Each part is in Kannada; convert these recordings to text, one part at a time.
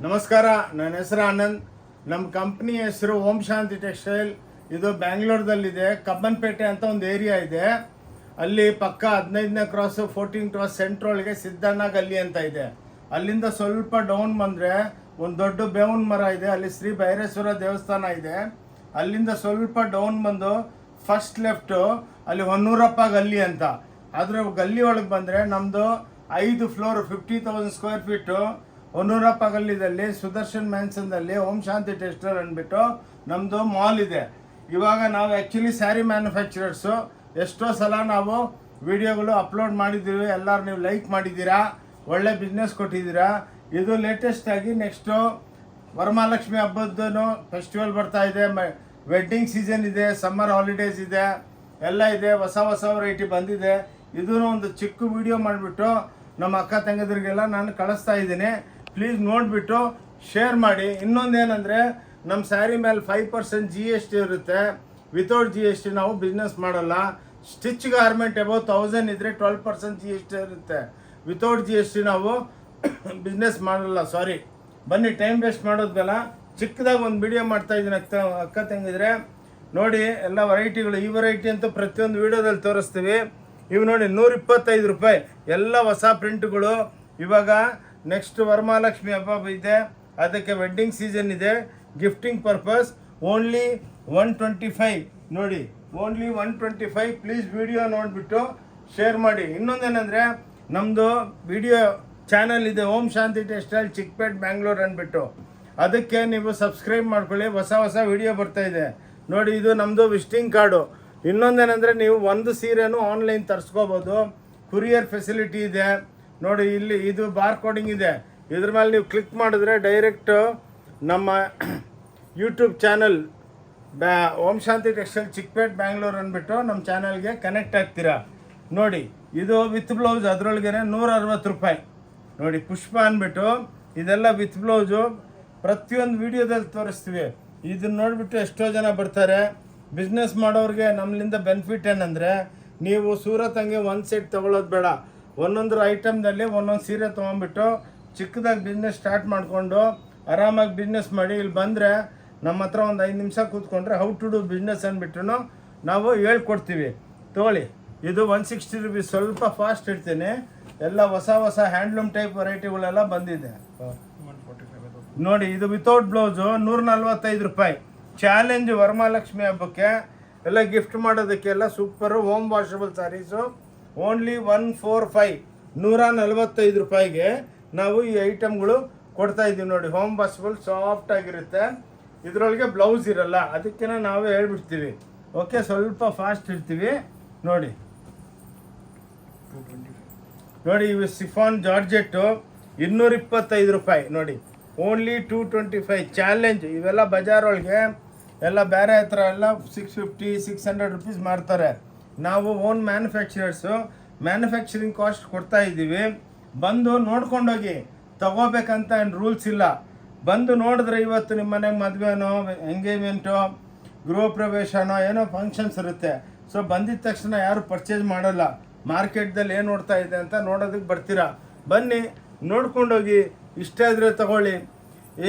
ನಮಸ್ಕಾರ, ನನ್ನ ಹೆಸರು ಆನಂದ್. ನಮ್ಮ ಕಂಪ್ನಿ ಹೆಸರು ಓಂ ಶಾಂತಿ ಟೆಕ್ಸ್ಟೈಲ್. ಇದು ಬ್ಯಾಂಗ್ಳೂರ್ದಲ್ಲಿದೆ. ಕಬ್ಬನ್ಪೇಟೆ ಅಂತ ಒಂದು ಏರಿಯಾ ಇದೆ. ಅಲ್ಲಿ ಪಕ್ಕ 15ನೇ ಕ್ರಾಸ್ 14 ಕ್ರಾಸ್ ಸೆಂಟ್ರೊಳಗೆ ಸಿದ್ದಣ್ಣ ಗಲ್ಲಿ ಅಂತ ಇದೆ. ಅಲ್ಲಿಂದ ಸ್ವಲ್ಪ ಡೌನ್ ಬಂದರೆ ಒಂದು ದೊಡ್ಡ ಬೇವಿನ ಮರ ಇದೆ. ಅಲ್ಲಿ ಶ್ರೀ ಭೈರೇಶ್ವರ ದೇವಸ್ಥಾನ ಇದೆ. ಅಲ್ಲಿಂದ ಸ್ವಲ್ಪ ಡೌನ್ ಬಂದು ಫಸ್ಟ್ ಲೆಫ್ಟು ಅಲ್ಲಿ ಹೊನ್ನೂರಪ್ಪ ಗಲ್ಲಿ ಅಂತ. ಅದ್ರ ಗಲ್ಲಿ ಒಳಗೆ ಬಂದರೆ ನಮ್ಮದು 5 ಫ್ಲೋರ್ 50,000 ಸ್ಕ್ವೇರ್ ಫೀಟು ಹೊನ್ನೂರಪ್ಪ ಗಲ್ಲಿದಲ್ಲಿ ಸುದರ್ಶನ್ ಮ್ಯಾನ್ಸನ್ದಲ್ಲಿ ಓಂ ಶಾಂತಿ ಟೆಕ್ಸ್ಟೈಲ್ ಅಂದ್ಬಿಟ್ಟು ನಮ್ಮದು ಮಾಲ್ ಇದೆ. ಇವಾಗ ನಾವು ಆ್ಯಕ್ಚುಲಿ ಸ್ಯಾರಿ ಮ್ಯಾನುಫ್ಯಾಕ್ಚರರ್ಸು. ಎಷ್ಟೋ ಸಲ ನಾವು ವಿಡಿಯೋಗಳು ಅಪ್ಲೋಡ್ ಮಾಡಿದ್ದೀವಿ. ಎಲ್ಲರೂ ನೀವು ಲೈಕ್ ಮಾಡಿದ್ದೀರಾ, ಒಳ್ಳೆ ಬಿಸ್ನೆಸ್ ಕೊಟ್ಟಿದ್ದೀರಾ. ಇದು ಲೇಟೆಸ್ಟಾಗಿ ನೆಕ್ಸ್ಟು ವರಮಹಾಲಕ್ಷ್ಮಿ ಹಬ್ಬದ್ದು ಫೆಸ್ಟಿವಲ್ ಬರ್ತಾ ಇದೆ, ವೆಡ್ಡಿಂಗ್ ಸೀಸನ್ ಇದೆ, ಸಮ್ಮರ್ ಹಾಲಿಡೇಸ್ ಇದೆ, ಎಲ್ಲ ಇದೆ. ಹೊಸ ಹೊಸ ವೆರೈಟಿ ಬಂದಿದೆ. ಇದೂ ಒಂದು ಚಿಕ್ಕ ವಿಡಿಯೋ ಮಾಡಿಬಿಟ್ಟು ನಮ್ಮ ಅಕ್ಕ ತಂಗಿದ್ರಿಗೆಲ್ಲ ನಾನು ಕಳಿಸ್ತಾ ಇದ್ದೀನಿ. ಪ್ಲೀಸ್ ನೋಡಿಬಿಟ್ಟು ಶೇರ್ ಮಾಡಿ. ಇನ್ನೊಂದೇನೆಂದರೆ ನಮ್ಮ ಸ್ಯಾರಿ ಮೇಲೆ 5% GST ಇರುತ್ತೆ. ವಿತೌಟ್ GST ನಾವು ಬಿಸ್ನೆಸ್ ಮಾಡಲ್ಲ. ಸ್ಟಿಚ್ ಗಾರ್ಮೆಂಟ್ ಅಬೌವ್ 1000 ಇದ್ದರೆ 12% GST ಇರುತ್ತೆ. ವಿತೌಟ್ GST ನಾವು ಬಿಸ್ನೆಸ್ ಮಾಡಲ್ಲ. ಸಾರಿ, ಬನ್ನಿ, ಟೈಮ್ ವೇಸ್ಟ್ ಮಾಡೋದು ಬೇಡ. ಚಿಕ್ಕದಾಗಿ ಒಂದು ವಿಡಿಯೋ ಮಾಡ್ತಾ ಇದ್ದೀನಿ ಅಕ್ಕ ತಂಗಿದ್ರೆ. ನೋಡಿ ಎಲ್ಲ ವೆರೈಟಿಗಳು. ಈ ವೆರೈಟಿ ಅಂತೂ ಪ್ರತಿಯೊಂದು ವಿಡಿಯೋದಲ್ಲಿ ತೋರಿಸ್ತೀವಿ. ಇವು ನೋಡಿ 125 ರೂಪಾಯಿ, ಎಲ್ಲ ಹೊಸ ಪ್ರಿಂಟ್ಗಳು. ಇವಾಗ ನೆಕ್ಸ್ಟ್ ವರಮಹಾಲಕ್ಷ್ಮಿ ಹಬ್ಬ ಇದೆ, ಅದಕ್ಕೆ ವೆಡ್ಡಿಂಗ್ ಸೀಸನ್ ಇದೆ. ಗಿಫ್ಟಿಂಗ್ ಪರ್ಪಸ್ ಓನ್ಲಿ 125 ನೋಡಿ, ಓನ್ಲಿ 125. ಪ್ಲೀಸ್ ವಿಡಿಯೋ ನೋಡಿಬಿಟ್ಟು ಶೇರ್ ಮಾಡಿ. ಇನ್ನೊಂದೇನೆಂದರೆ ನಮ್ಮದು ವಿಡಿಯೋ ಚಾನಲ್ ಇದೆ, ಓಂ ಶಾಂತಿ ಟೆಕ್ಸ್ಟೈಲ್ ಚಿಕ್ಕಪೇಟ್ ಬ್ಯಾಂಗ್ಳೂರ್ ಅಂದ್ಬಿಟ್ಟು. ಅದಕ್ಕೆ ನೀವು ಸಬ್ಸ್ಕ್ರೈಬ್ ಮಾಡ್ಕೊಳ್ಳಿ. ಹೊಸ ಹೊಸ ವಿಡಿಯೋ ಬರ್ತಾ ಇದೆ ನೋಡಿ. ಇದು ನಮ್ಮದು ವಿಸಿಟಿಂಗ್ ಕಾರ್ಡು. ಇನ್ನೊಂದೇನೆಂದರೆ ನೀವು ಒಂದು ಸೀರೆನೂ ಆನ್ಲೈನ್ ತರಿಸ್ಕೋಬೋದು. ಕುರಿಯರ್ ಫೆಸಿಲಿಟಿ ಇದೆ ನೋಡಿ. ಇಲ್ಲಿ ಇದು ಬಾರ್ ಕೋಡಿಂಗ್ ಇದೆ. ಇದ್ರ ಮೇಲೆ ನೀವು ಕ್ಲಿಕ್ ಮಾಡಿದ್ರೆ ಡೈರೆಕ್ಟು ನಮ್ಮ ಯೂಟ್ಯೂಬ್ ಚಾನಲ್ ಓಂ ಶಾಂತಿ ಟೆಕ್ಸ್ಟೈಲ್ ಚಿಕ್ಕಪೇಟ್ ಬ್ಯಾಂಗ್ಳೂರ್ ಅಂದ್ಬಿಟ್ಟು ನಮ್ಮ ಚಾನಲ್ಗೆ ಕನೆಕ್ಟ್ ಆಗ್ತೀರಾ ನೋಡಿ. ಇದು ವಿತ್ ಬ್ಲೌಸ್, ಅದರೊಳಗೆ 160 ರೂಪಾಯಿ ನೋಡಿ. ಪುಷ್ಪ ಅಂದ್ಬಿಟ್ಟು ಇದೆಲ್ಲ ವಿತ್ ಬ್ಲೌಸು. ಪ್ರತಿಯೊಂದು ವಿಡಿಯೋದಲ್ಲಿ ತೋರಿಸ್ತೀವಿ. ಇದನ್ನ ನೋಡಿಬಿಟ್ಟು ಎಷ್ಟೋ ಜನ ಬರ್ತಾರೆ. ಬಿಸ್ನೆಸ್ ಮಾಡೋರಿಗೆ ನಮ್ಮಿಂದ ಬೆನಿಫಿಟ್ ಏನಂದರೆ, ನೀವು ಸೂರತ್ ಹಂಗೆ ಒಂದು ಸೆಟ್ ತೊಗೊಳ್ಳೋದು ಬೇಡ. ಒಂದೊಂದು ಐಟಮ್ದಲ್ಲಿ ಒಂದೊಂದು ಸೀರೆ ತೊಗೊಂಡ್ಬಿಟ್ಟು ಚಿಕ್ಕದಾಗಿ ಬಿಸ್ನೆಸ್ ಸ್ಟಾರ್ಟ್ ಮಾಡಿಕೊಂಡು ಆರಾಮಾಗಿ ಬಿಸ್ನೆಸ್ ಮಾಡಿ. ಇಲ್ಲಿ ಬಂದರೆ ನಮ್ಮ ಹತ್ರ ಒಂದು 5 ನಿಮಿಷ ಕೂತ್ಕೊಂಡ್ರೆ ಹೌ ಟು ಡೂ ಬಿಸ್ನೆಸ್ ಅಂದ್ಬಿಟ್ಟು ನಾವು ಹೇಳ್ಕೊಡ್ತೀವಿ. ತೊಗೊಳ್ಳಿ, ಇದು 160 ರೂಪೀಸ್. ಸ್ವಲ್ಪ ಫಾಸ್ಟ್ ಇಡ್ತೀನಿ. ಎಲ್ಲ ಹೊಸ ಹೊಸ ಹ್ಯಾಂಡ್ಲೂಮ್ ಟೈಪ್ ವೆರೈಟಿಗಳೆಲ್ಲ ಬಂದಿದೆ ನೋಡಿ. ಇದು ವಿತೌಟ್ ಬ್ಲೌಸು 145 ರೂಪಾಯಿ. ಚಾಲೆಂಜ್ ವರಮಹಾಲಕ್ಷ್ಮಿ ಹಬ್ಬಕ್ಕೆ ಎಲ್ಲ ಗಿಫ್ಟ್ ಮಾಡೋದಕ್ಕೆಲ್ಲ super. Home washable sarees only 145 145 ರೂಪಾಯಿಗೆ ನಾವು ಈ ಐಟಮ್ಗಳು ಕೊಡ್ತಾ ಇದ್ದೀವಿ ನೋಡಿ. ಹೋಮ್ ವಾಷಬಲ್ ಸಾಫ್ಟ್ ಆಗಿರುತ್ತೆ. ಇದರೊಳಗೆ ಬ್ಲೌಸ್ ಇರಲ್ಲ, ಅದಕ್ಕೆ ನಾವೇ ಹೇಳ್ಬಿಡ್ತೀವಿ. ಓಕೆ, ಸ್ವಲ್ಪ ಫಾಸ್ಟ್ ಇರ್ತೀವಿ ನೋಡಿ. ನೋಡಿ, ಇವು ಸಿಫಾನ್ ಜಾರ್ಜೆಟ್ಟು 225 ರೂಪಾಯಿ ನೋಡಿ. ಓನ್ಲಿ 225. ಚಾಲೆಂಜ್. ಇವೆಲ್ಲ ಬಜಾರೊಳಗೆ ಎಲ್ಲ ಬೇರೆ ಹತ್ರ ಎಲ್ಲ 650-600 ರೂಪೀಸ್ ಮಾರ್ತಾರೆ. ನಾವು ಓನ್ ಮ್ಯಾನುಫ್ಯಾಕ್ಚರರ್ಸು. ಮ್ಯಾನುಫ್ಯಾಕ್ಚರಿಂಗ್ ಕಾಸ್ಟ್ ಕೊಡ್ತಾ ಇದ್ದೀವಿ. ಬಂದು ನೋಡ್ಕೊಂಡೋಗಿ. ತಗೋಬೇಕಂತ ಏನು ರೂಲ್ಸ್ ಇಲ್ಲ. ಬಂದು ನೋಡಿದ್ರೆ ಇವತ್ತು ನಿಮ್ಮ ಮನೆಗೆ ಮದುವೆನೋ, ಎಂಗೇಜ್ಮೆಂಟೋ, ಗೃಹ ಪ್ರವೇಶನೋ ಏನೋ ಫಂಕ್ಷನ್ಸ್ ಇರುತ್ತೆ. ಸೊ ಬಂದಿದ್ದ ತಕ್ಷಣ ಯಾರು ಪರ್ಚೇಸ್ ಮಾಡಲ್ಲ. ಮಾರ್ಕೆಟ್ದಲ್ಲಿ ಏನು ನೋಡ್ತಾ ಇದೆ ಅಂತ ನೋಡೋದಕ್ಕೆ ಬರ್ತೀರಾ. ಬನ್ನಿ, ನೋಡ್ಕೊಂಡೋಗಿ. ಇಷ್ಟ ಇದ್ರೆ ತಗೊಳ್ಳಿ,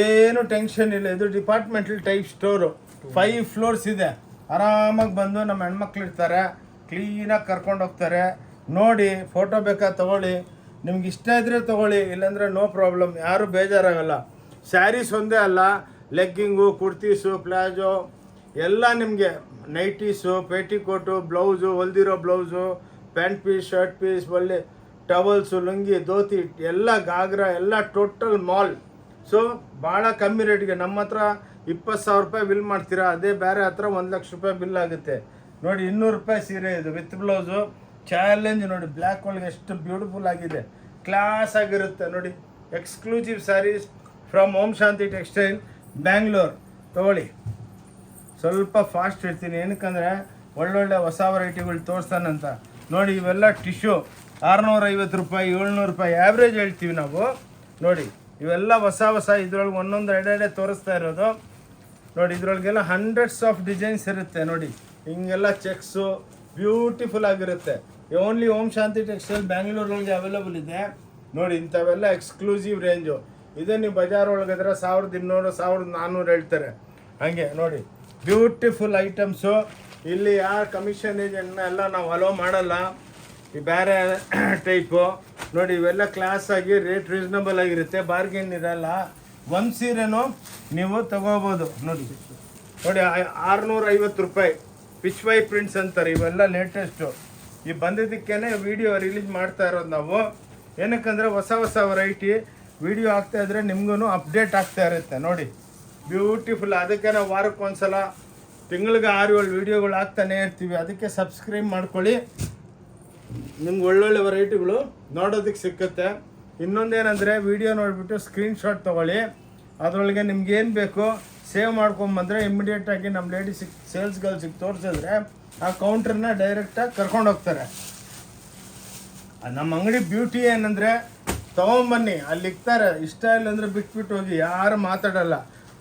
ಏನು ಟೆನ್ಷನ್ ಇಲ್ಲ. ಇದು ಡಿಪಾರ್ಟ್ಮೆಂಟಲ್ ಟೈಪ್ ಸ್ಟೋರು. 5 ಫ್ಲೋರ್ಸ್ ಇದೆ. ಆರಾಮಾಗಿ ಬಂದು ನಮ್ಮ ಹೆಣ್ಮಕ್ಳು ಇರ್ತಾರೆ, ಕ್ಲೀನಾಗಿ ಕರ್ಕೊಂಡು ಹೋಗ್ತಾರೆ. ನೋಡಿ, ಫೋಟೋ ಬೇಕಾ ತಗೊಳ್ಳಿ. ನಿಮ್ಗೆ ಇಷ್ಟ ಇದ್ದರೆ ತಗೊಳ್ಳಿ, ಇಲ್ಲಾಂದರೆ ನೋ ಪ್ರಾಬ್ಲಮ್. ಯಾರೂ ಬೇಜಾರಾಗಲ್ಲ. ಸ್ಯಾರೀಸ್ ಒಂದೇ ಅಲ್ಲ, ಲೆಗ್ಗಿಂಗು, ಕುರ್ತೀಸು, ಪ್ಲಾಜೋ ಎಲ್ಲ ನಿಮಗೆ, ನೈಟೀಸು, ಪೇಟಿಕೋಟು, ಬ್ಲೌಸು, ಹೊಲ್ದಿರೋ blouse, pant piece, shirt piece, ಒಳ್ಳೆ ಟವಲ್ಸು, ಲುಂಗಿ, ಧೋತಿ ಎಲ್ಲ, ಗಾಗ್ರಾ ಎಲ್ಲ ಟೋಟಲ್ ಮಾಲ್. ಸೊ ಭಾಳ ಕಮ್ಮಿ ರೇಟ್ಗೆ. ನಮ್ಮ ಹತ್ರ 20,000 ರೂಪಾಯಿ ಬಿಲ್ ಮಾಡ್ತೀರಾ, ಅದೇ ಬೇರೆ ಹತ್ರ 1,00,000 ರೂಪಾಯಿ ಬಿಲ್ ಆಗುತ್ತೆ ನೋಡಿ. 200 ರೂಪಾಯಿ ಸೀರೆ ಇದು ವಿತ್ ಬ್ಲೌಸು. ಚಾಲೆಂಜ್ ನೋಡಿ. ಬ್ಲ್ಯಾಕ್ ಒಳಗೆ ಎಷ್ಟು ಬ್ಯೂಟಿಫುಲ್ ಆಗಿದೆ, ಕ್ಲಾಸ್ ಆಗಿರುತ್ತೆ ನೋಡಿ. Exclusive sarees from Om Shanti textile Bangalore. ತೊಗೊಳ್ಳಿ, ಸ್ವಲ್ಪ ಫಾಸ್ಟ್ ಇರ್ತೀನಿ ಏನಕ್ಕಂದರೆ ಒಳ್ಳೊಳ್ಳೆ ಹೊಸ ವೆರೈಟಿಗಳು ತೋರಿಸ್ತಾನಂತ ನೋಡಿ. ಇವೆಲ್ಲ ಟಿಶ್ಯೂ 650 ರೂಪಾಯಿ 700 ರೂಪಾಯಿ ಆ್ಯಾವ್ರೇಜ್ ಹೇಳ್ತೀವಿ ನಾವು ನೋಡಿ. ಇವೆಲ್ಲ ಹೊಸ ಹೊಸ ಇದ್ರೊಳಗೆ ಒಂದೊಂದು ಎರಡೆರಡೆ ತೋರಿಸ್ತಾ ಇರೋದು ನೋಡಿ. ಇದ್ರೊಳಗೆಲ್ಲ ಹಂಡ್ರೆಡ್ಸ್ ಆಫ್ ಡಿಸೈನ್ಸ್ ಇರುತ್ತೆ ನೋಡಿ. ಹಿಂಗೆಲ್ಲ ಚೆಕ್ಸು ಬ್ಯೂಟಿಫುಲ್ ಆಗಿರುತ್ತೆ. ಓನ್ಲಿ ಓಂ ಶಾಂತಿ ಟೆಕ್ಸ್ಟೈಲ್ ಬ್ಯಾಂಗ್ಳೂರೊಳಗೆ ಅವೈಲೇಬಲ್ ಇದೆ ನೋಡಿ. ಇಂಥವೆಲ್ಲ ಎಕ್ಸ್ಕ್ಲೂಸಿವ್ ರೇಂಜು. ಇದೇ ನೀವು ಬಜಾರ್ ಒಳಗಿದ್ರೆ 1200 1400 ಹೇಳ್ತಾರೆ. ಹಂಗೆ ನೋಡಿ ಬ್ಯೂಟಿಫುಲ್ ಐಟಮ್ಸು. ಇಲ್ಲಿ ಯಾರು ಕಮಿಷನ್ ಏಜೆಂಟ್ನ ಎಲ್ಲ ನಾವು ಅಲೋ ಮಾಡಲ್ಲ. ಈ ಬೇರೆ ಟೈಪು ನೋಡಿ, ಇವೆಲ್ಲ ಕ್ಲಾಸ್ ಆಗಿ ರೇಟ್ ರೀಸನಬಲ್ ಆಗಿರುತ್ತೆ, ಬಾರ್ಗೇನ್ ಇರಲ್ಲ. ಒಂದು ಸೀರೆನೂ ನೀವು ತಗೋಬೋದು. ನೋಡಿ 650 ರೂಪಾಯಿ ಪಿಚ್ ವೈ ಪ್ರಿಂಟ್ಸ್ ಅಂತಾರೆ. ಇವೆಲ್ಲ ಲೇಟೆಸ್ಟು. ಈ ಬಂದಿದ್ದಕ್ಕೇನೆ ವಿಡಿಯೋ ರಿಲೀಸ್ ಮಾಡ್ತಾ ಇರೋದು ನಾವು. ಏನಕ್ಕಂದರೆ ಹೊಸ ವೆರೈಟಿ ವಿಡಿಯೋ ಆಗ್ತಾ ಇದ್ರೆ ನಿಮ್ಗೂ ಅಪ್ಡೇಟ್ ಆಗ್ತಾ ಇರುತ್ತೆ. ನೋಡಿ ಬ್ಯೂಟಿಫುಲ್. ಅದಕ್ಕೆ ನಾವು ವಾರಕ್ಕೊಂದ್ಸಲ ತಿಂಗಳಿಗೆ 6-7 ವೀಡಿಯೋಗಳು ಆಗ್ತಾನೆ ಇರ್ತೀವಿ. ಅದಕ್ಕೆ ಸಬ್ಸ್ಕ್ರೈಬ್ ಮಾಡ್ಕೊಳ್ಳಿ, ನಿಮ್ಗೆ ಒಳ್ಳೊಳ್ಳೆ ವೆರೈಟಿಗಳು ನೋಡೋದಕ್ಕೆ ಸಿಕ್ಕುತ್ತೆ. ಇನ್ನೊಂದೇನೆಂದರೆ ವಿಡಿಯೋ ನೋಡಿಬಿಟ್ಟು ಸ್ಕ್ರೀನ್ಶಾಟ್ ತೊಗೊಳ್ಳಿ. ಅದರೊಳಗೆ ನಿಮ್ಗೆ ಏನು ಬೇಕು ಸೇವ್ ಮಾಡ್ಕೊಂಬಂದರೆ ಇಮ್ಮಿಡಿಯೇಟಾಗಿ ನಮ್ಮ ಲೇಡೀಸಿಗೆ ಸೇಲ್ಸ್ ಗರ್ಲ್ಸಿಗೆ ತೋರಿಸಿದ್ರೆ ಆ ಕೌಂಟ್ರನ್ನ ಡೈರೆಕ್ಟಾಗಿ ಕರ್ಕೊಂಡು ಹೋಗ್ತಾರೆ. ನಮ್ಮ ಅಂಗಡಿ ಬ್ಯೂಟಿ ಏನಂದರೆ ತೊಗೊಂಬನ್ನಿ, ಅಲ್ಲಿ ಇಕ್ತಾರೆ. ಇಷ್ಟ ಇಲ್ಲ ಅಂದರೆ ಬಿಟ್ಬಿಟ್ಟು ಹೋಗಿ, ಯಾರು ಮಾತಾಡಲ್ಲ.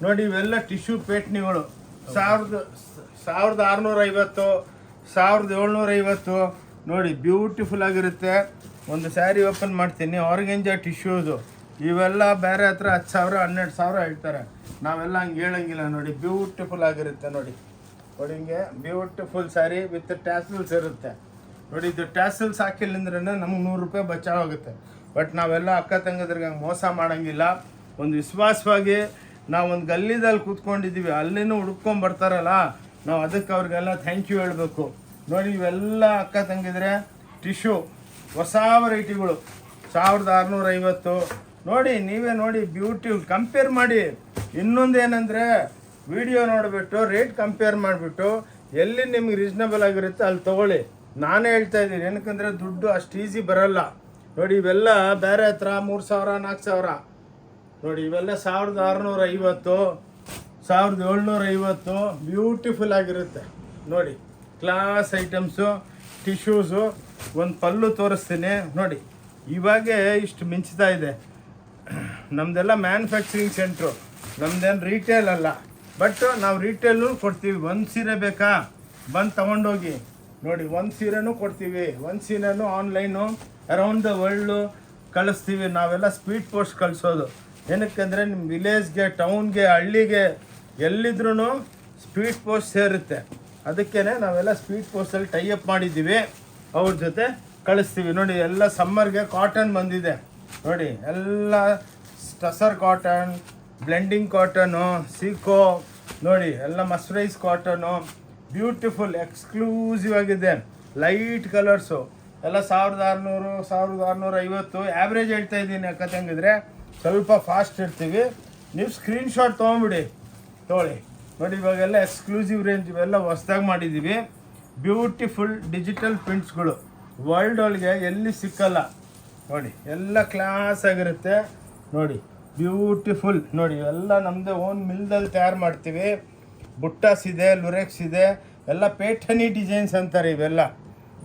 ನೋಡಿ ಇವೆಲ್ಲ ಟಿಶ್ಯೂ ಪೇಟ್ನಿಗಳು 1650 1750. ನೋಡಿ ಬ್ಯೂಟಿಫುಲ್ ಆಗಿರುತ್ತೆ. ಒಂದು ಸ್ಯಾರಿ ಓಪನ್ ಮಾಡ್ತೀನಿ, ಆರ್ಗೆಂಜಾ ಟಿಶ್ಯೂಸು. ಇವೆಲ್ಲ ಬೇರೆ ಹತ್ರ 10,000 12,000 ಹೇಳ್ತಾರೆ. ನಾವೆಲ್ಲ ಹಂಗೆ ಹೇಳಂಗಿಲ್ಲ. ನೋಡಿ ಬ್ಯೂಟಿಫುಲ್ ಆಗಿರುತ್ತೆ. ನೋಡಿ ಹಿಂಗೆ ಬ್ಯೂಟಿಫುಲ್ ಸ್ಯಾರಿ ವಿತ್ ಟ್ಯಾಸಲ್ಸ್ ಇರುತ್ತೆ. ನೋಡಿ ಇದು ಟ್ಯಾಸಲ್ಸ್ ಹಾಕಿಲ್ಲ ಅಂದ್ರೆ ನಮ್ಗೆ 100 ರೂಪಾಯಿ ಬಚಾವಾಗುತ್ತೆ. ಬಟ್ ನಾವೆಲ್ಲ ಅಕ್ಕ ತಂಗದ್ರಿಗೆ ಹಂಗೆ ಮೋಸ ಮಾಡೋಂಗಿಲ್ಲ. ಒಂದು ವಿಶ್ವಾಸವಾಗಿ ನಾವು ಒಂದು ಗಲ್ಲಿದಲ್ಲಿ ಕೂತ್ಕೊಂಡಿದ್ದೀವಿ, ಅಲ್ಲಿನೂ ಹುಡ್ಕೊಂಡು ಬರ್ತಾರಲ್ಲ, ನಾವು ಅದಕ್ಕೆ ಅವ್ರಿಗೆಲ್ಲ ಥ್ಯಾಂಕ್ ಯು ಹೇಳಬೇಕು. ನೋಡಿ ಇವೆಲ್ಲ ಅಕ್ಕ ತಂಗಿದ್ರೆ ಟಿಶ್ಯೂ ಹೊಸ ವೆರೈಟಿಗಳು 1650. ನೋಡಿ ನೀವೇ ನೋಡಿ ಬ್ಯೂಟಿಫುಲ್. ಕಂಪೇರ್ ಮಾಡಿ. ಇನ್ನೊಂದೇನೆಂದರೆ ವಿಡಿಯೋ ನೋಡಿಬಿಟ್ಟು ರೇಟ್ ಕಂಪೇರ್ ಮಾಡಿಬಿಟ್ಟು ಎಲ್ಲಿ ನಿಮ್ಗೆ ರೀಸ್ನಬಲ್ ಆಗಿರುತ್ತೆ ಅಲ್ಲಿ ತೊಗೊಳ್ಳಿ. ನಾನೇ ಹೇಳ್ತಾ ಇದ್ದೀನಿ, ಏನಕ್ಕಂದರೆ ದುಡ್ಡು ಅಷ್ಟು ಈಸಿ ಬರೋಲ್ಲ. ನೋಡಿ ಇವೆಲ್ಲ ಬೇರೆ ಹತ್ರ 3,000 4,000. ನೋಡಿ ಇವೆಲ್ಲ 1650 1750. ಬ್ಯೂಟಿಫುಲ್ ಆಗಿರುತ್ತೆ. ನೋಡಿ ಕ್ಲಾಸ್ ಐಟಮ್ಸು, ಟಿಶ್ಯೂಸು. ಒಂದು ಪಲ್ಲು ತೋರಿಸ್ತೀನಿ ನೋಡಿ. ಇವಾಗೇ ಇಷ್ಟು ಮಿಂಚ್ತಾ ಇದೆ. ನಮ್ಮದೆಲ್ಲ ಮ್ಯಾನುಫ್ಯಾಕ್ಚರಿಂಗ್ ಸೆಂಟ್ರು, ನಮ್ದೇನು ರೀಟೇಲ್ ಅಲ್ಲ. ಬಟ್ ನಾವು ರೀಟೇಲು ಕೊಡ್ತೀವಿ. ಒಂದು ಸೀರೆ ಬೇಕಾ ಬಂದು ತೊಗೊಂಡೋಗಿ. ನೋಡಿ ಒಂದು ಸೀರೆನೂ ಕೊಡ್ತೀವಿ, ಒಂದು ಸೀರೆನೂ ಆನ್ಲೈನು ಅರೌಂಡ್ ದ ವರ್ಲ್ಡು ಕಳಿಸ್ತೀವಿ. ನಾವೆಲ್ಲ ಸ್ಪೀಡ್ ಪೋಸ್ಟ್ ಕಳಿಸೋದು. ಏನಕ್ಕೆಂದರೆ ನಿಮ್ಮ ವಿಲೇಜ್ಗೆ, ಟೌನ್ಗೆ, ಹಳ್ಳಿಗೆ ಎಲ್ಲಿದ್ರೂ ಸ್ಪೀಡ್ ಪೋಸ್ಟ್ ಸೇರುತ್ತೆ. ಅದಕ್ಕೇ ನಾವೆಲ್ಲ ಸ್ಪೀಡ್ ಪೋಸ್ಟಲ್ಲಿ ಟೈಅಪ್ ಮಾಡಿದ್ದೀವಿ, ಅವ್ರ ಜೊತೆ ಕಳಿಸ್ತೀವಿ. ನೋಡಿ ಎಲ್ಲ ಸಮ್ಮರ್ಗೆ ಕಾಟನ್ ಬಂದಿದೆ. ನೋಡಿ ಎಲ್ಲ ಟಸರ್ ಕಾಟನ್, ಬ್ಲೆಂಡಿಂಗ್ ಕಾಟನು, ಸೀಕೋ. ನೋಡಿ ಎಲ್ಲ ಮಸ್ರೈಸ್ ಕಾಟನು. ಬ್ಯೂಟಿಫುಲ್ ಎಕ್ಸ್ಕ್ಲೂಸಿವ್ ಆಗಿದೆ. ಲೈಟ್ ಕಲರ್ಸು ಎಲ್ಲ 1600 1650. ಆ್ಯಾವ್ರೇಜ್ ಹೇಳ್ತಾ ಇದ್ದೀನಿ ಅಕ್ಕ ತಂಗಿದ್ರೆ, ಸ್ವಲ್ಪ ಫಾಸ್ಟ್ ಇರ್ತೀವಿ. ನೀವು ಸ್ಕ್ರೀನ್ಶಾಟ್ ತೊಗೊಂಬಿಡಿ, ತೊಗೊಳ್ಳಿ. ನೋಡಿ ಇವಾಗೆಲ್ಲ ಎಕ್ಸ್ಕ್ಲೂಸಿವ್ ರೇಂಜ್ ಇವೆಲ್ಲ ಹೊಸ್ದಾಗಿ ಮಾಡಿದ್ದೀವಿ. ಬ್ಯೂಟಿಫುಲ್ ಡಿಜಿಟಲ್ ಪ್ರಿಂಟ್ಸ್ಗಳು ವರ್ಲ್ಡ್ ಒಳಗೆ ಎಲ್ಲಿ ಸಿಕ್ಕಲ್ಲ. ನೋಡಿ ಎಲ್ಲ ಕ್ಲಾಸ್ ಆಗಿರುತ್ತೆ. ನೋಡಿ ಬ್ಯೂಟಿಫುಲ್. ನೋಡಿ ಎಲ್ಲ ನಮ್ಮದೇ ಓನ್ ಮಿಲ್ದಲ್ಲಿ ತಯಾರು ಮಾಡ್ತೀವಿ. ಬುಟ್ಟಾಸ್ ಇದೆ, ಲುರೆಕ್ಸ್ ಇದೆ, ಎಲ್ಲ ಪೇಠನಿ ಡಿಸೈನ್ಸ್ ಅಂತಾರೆ ಇವೆಲ್ಲ.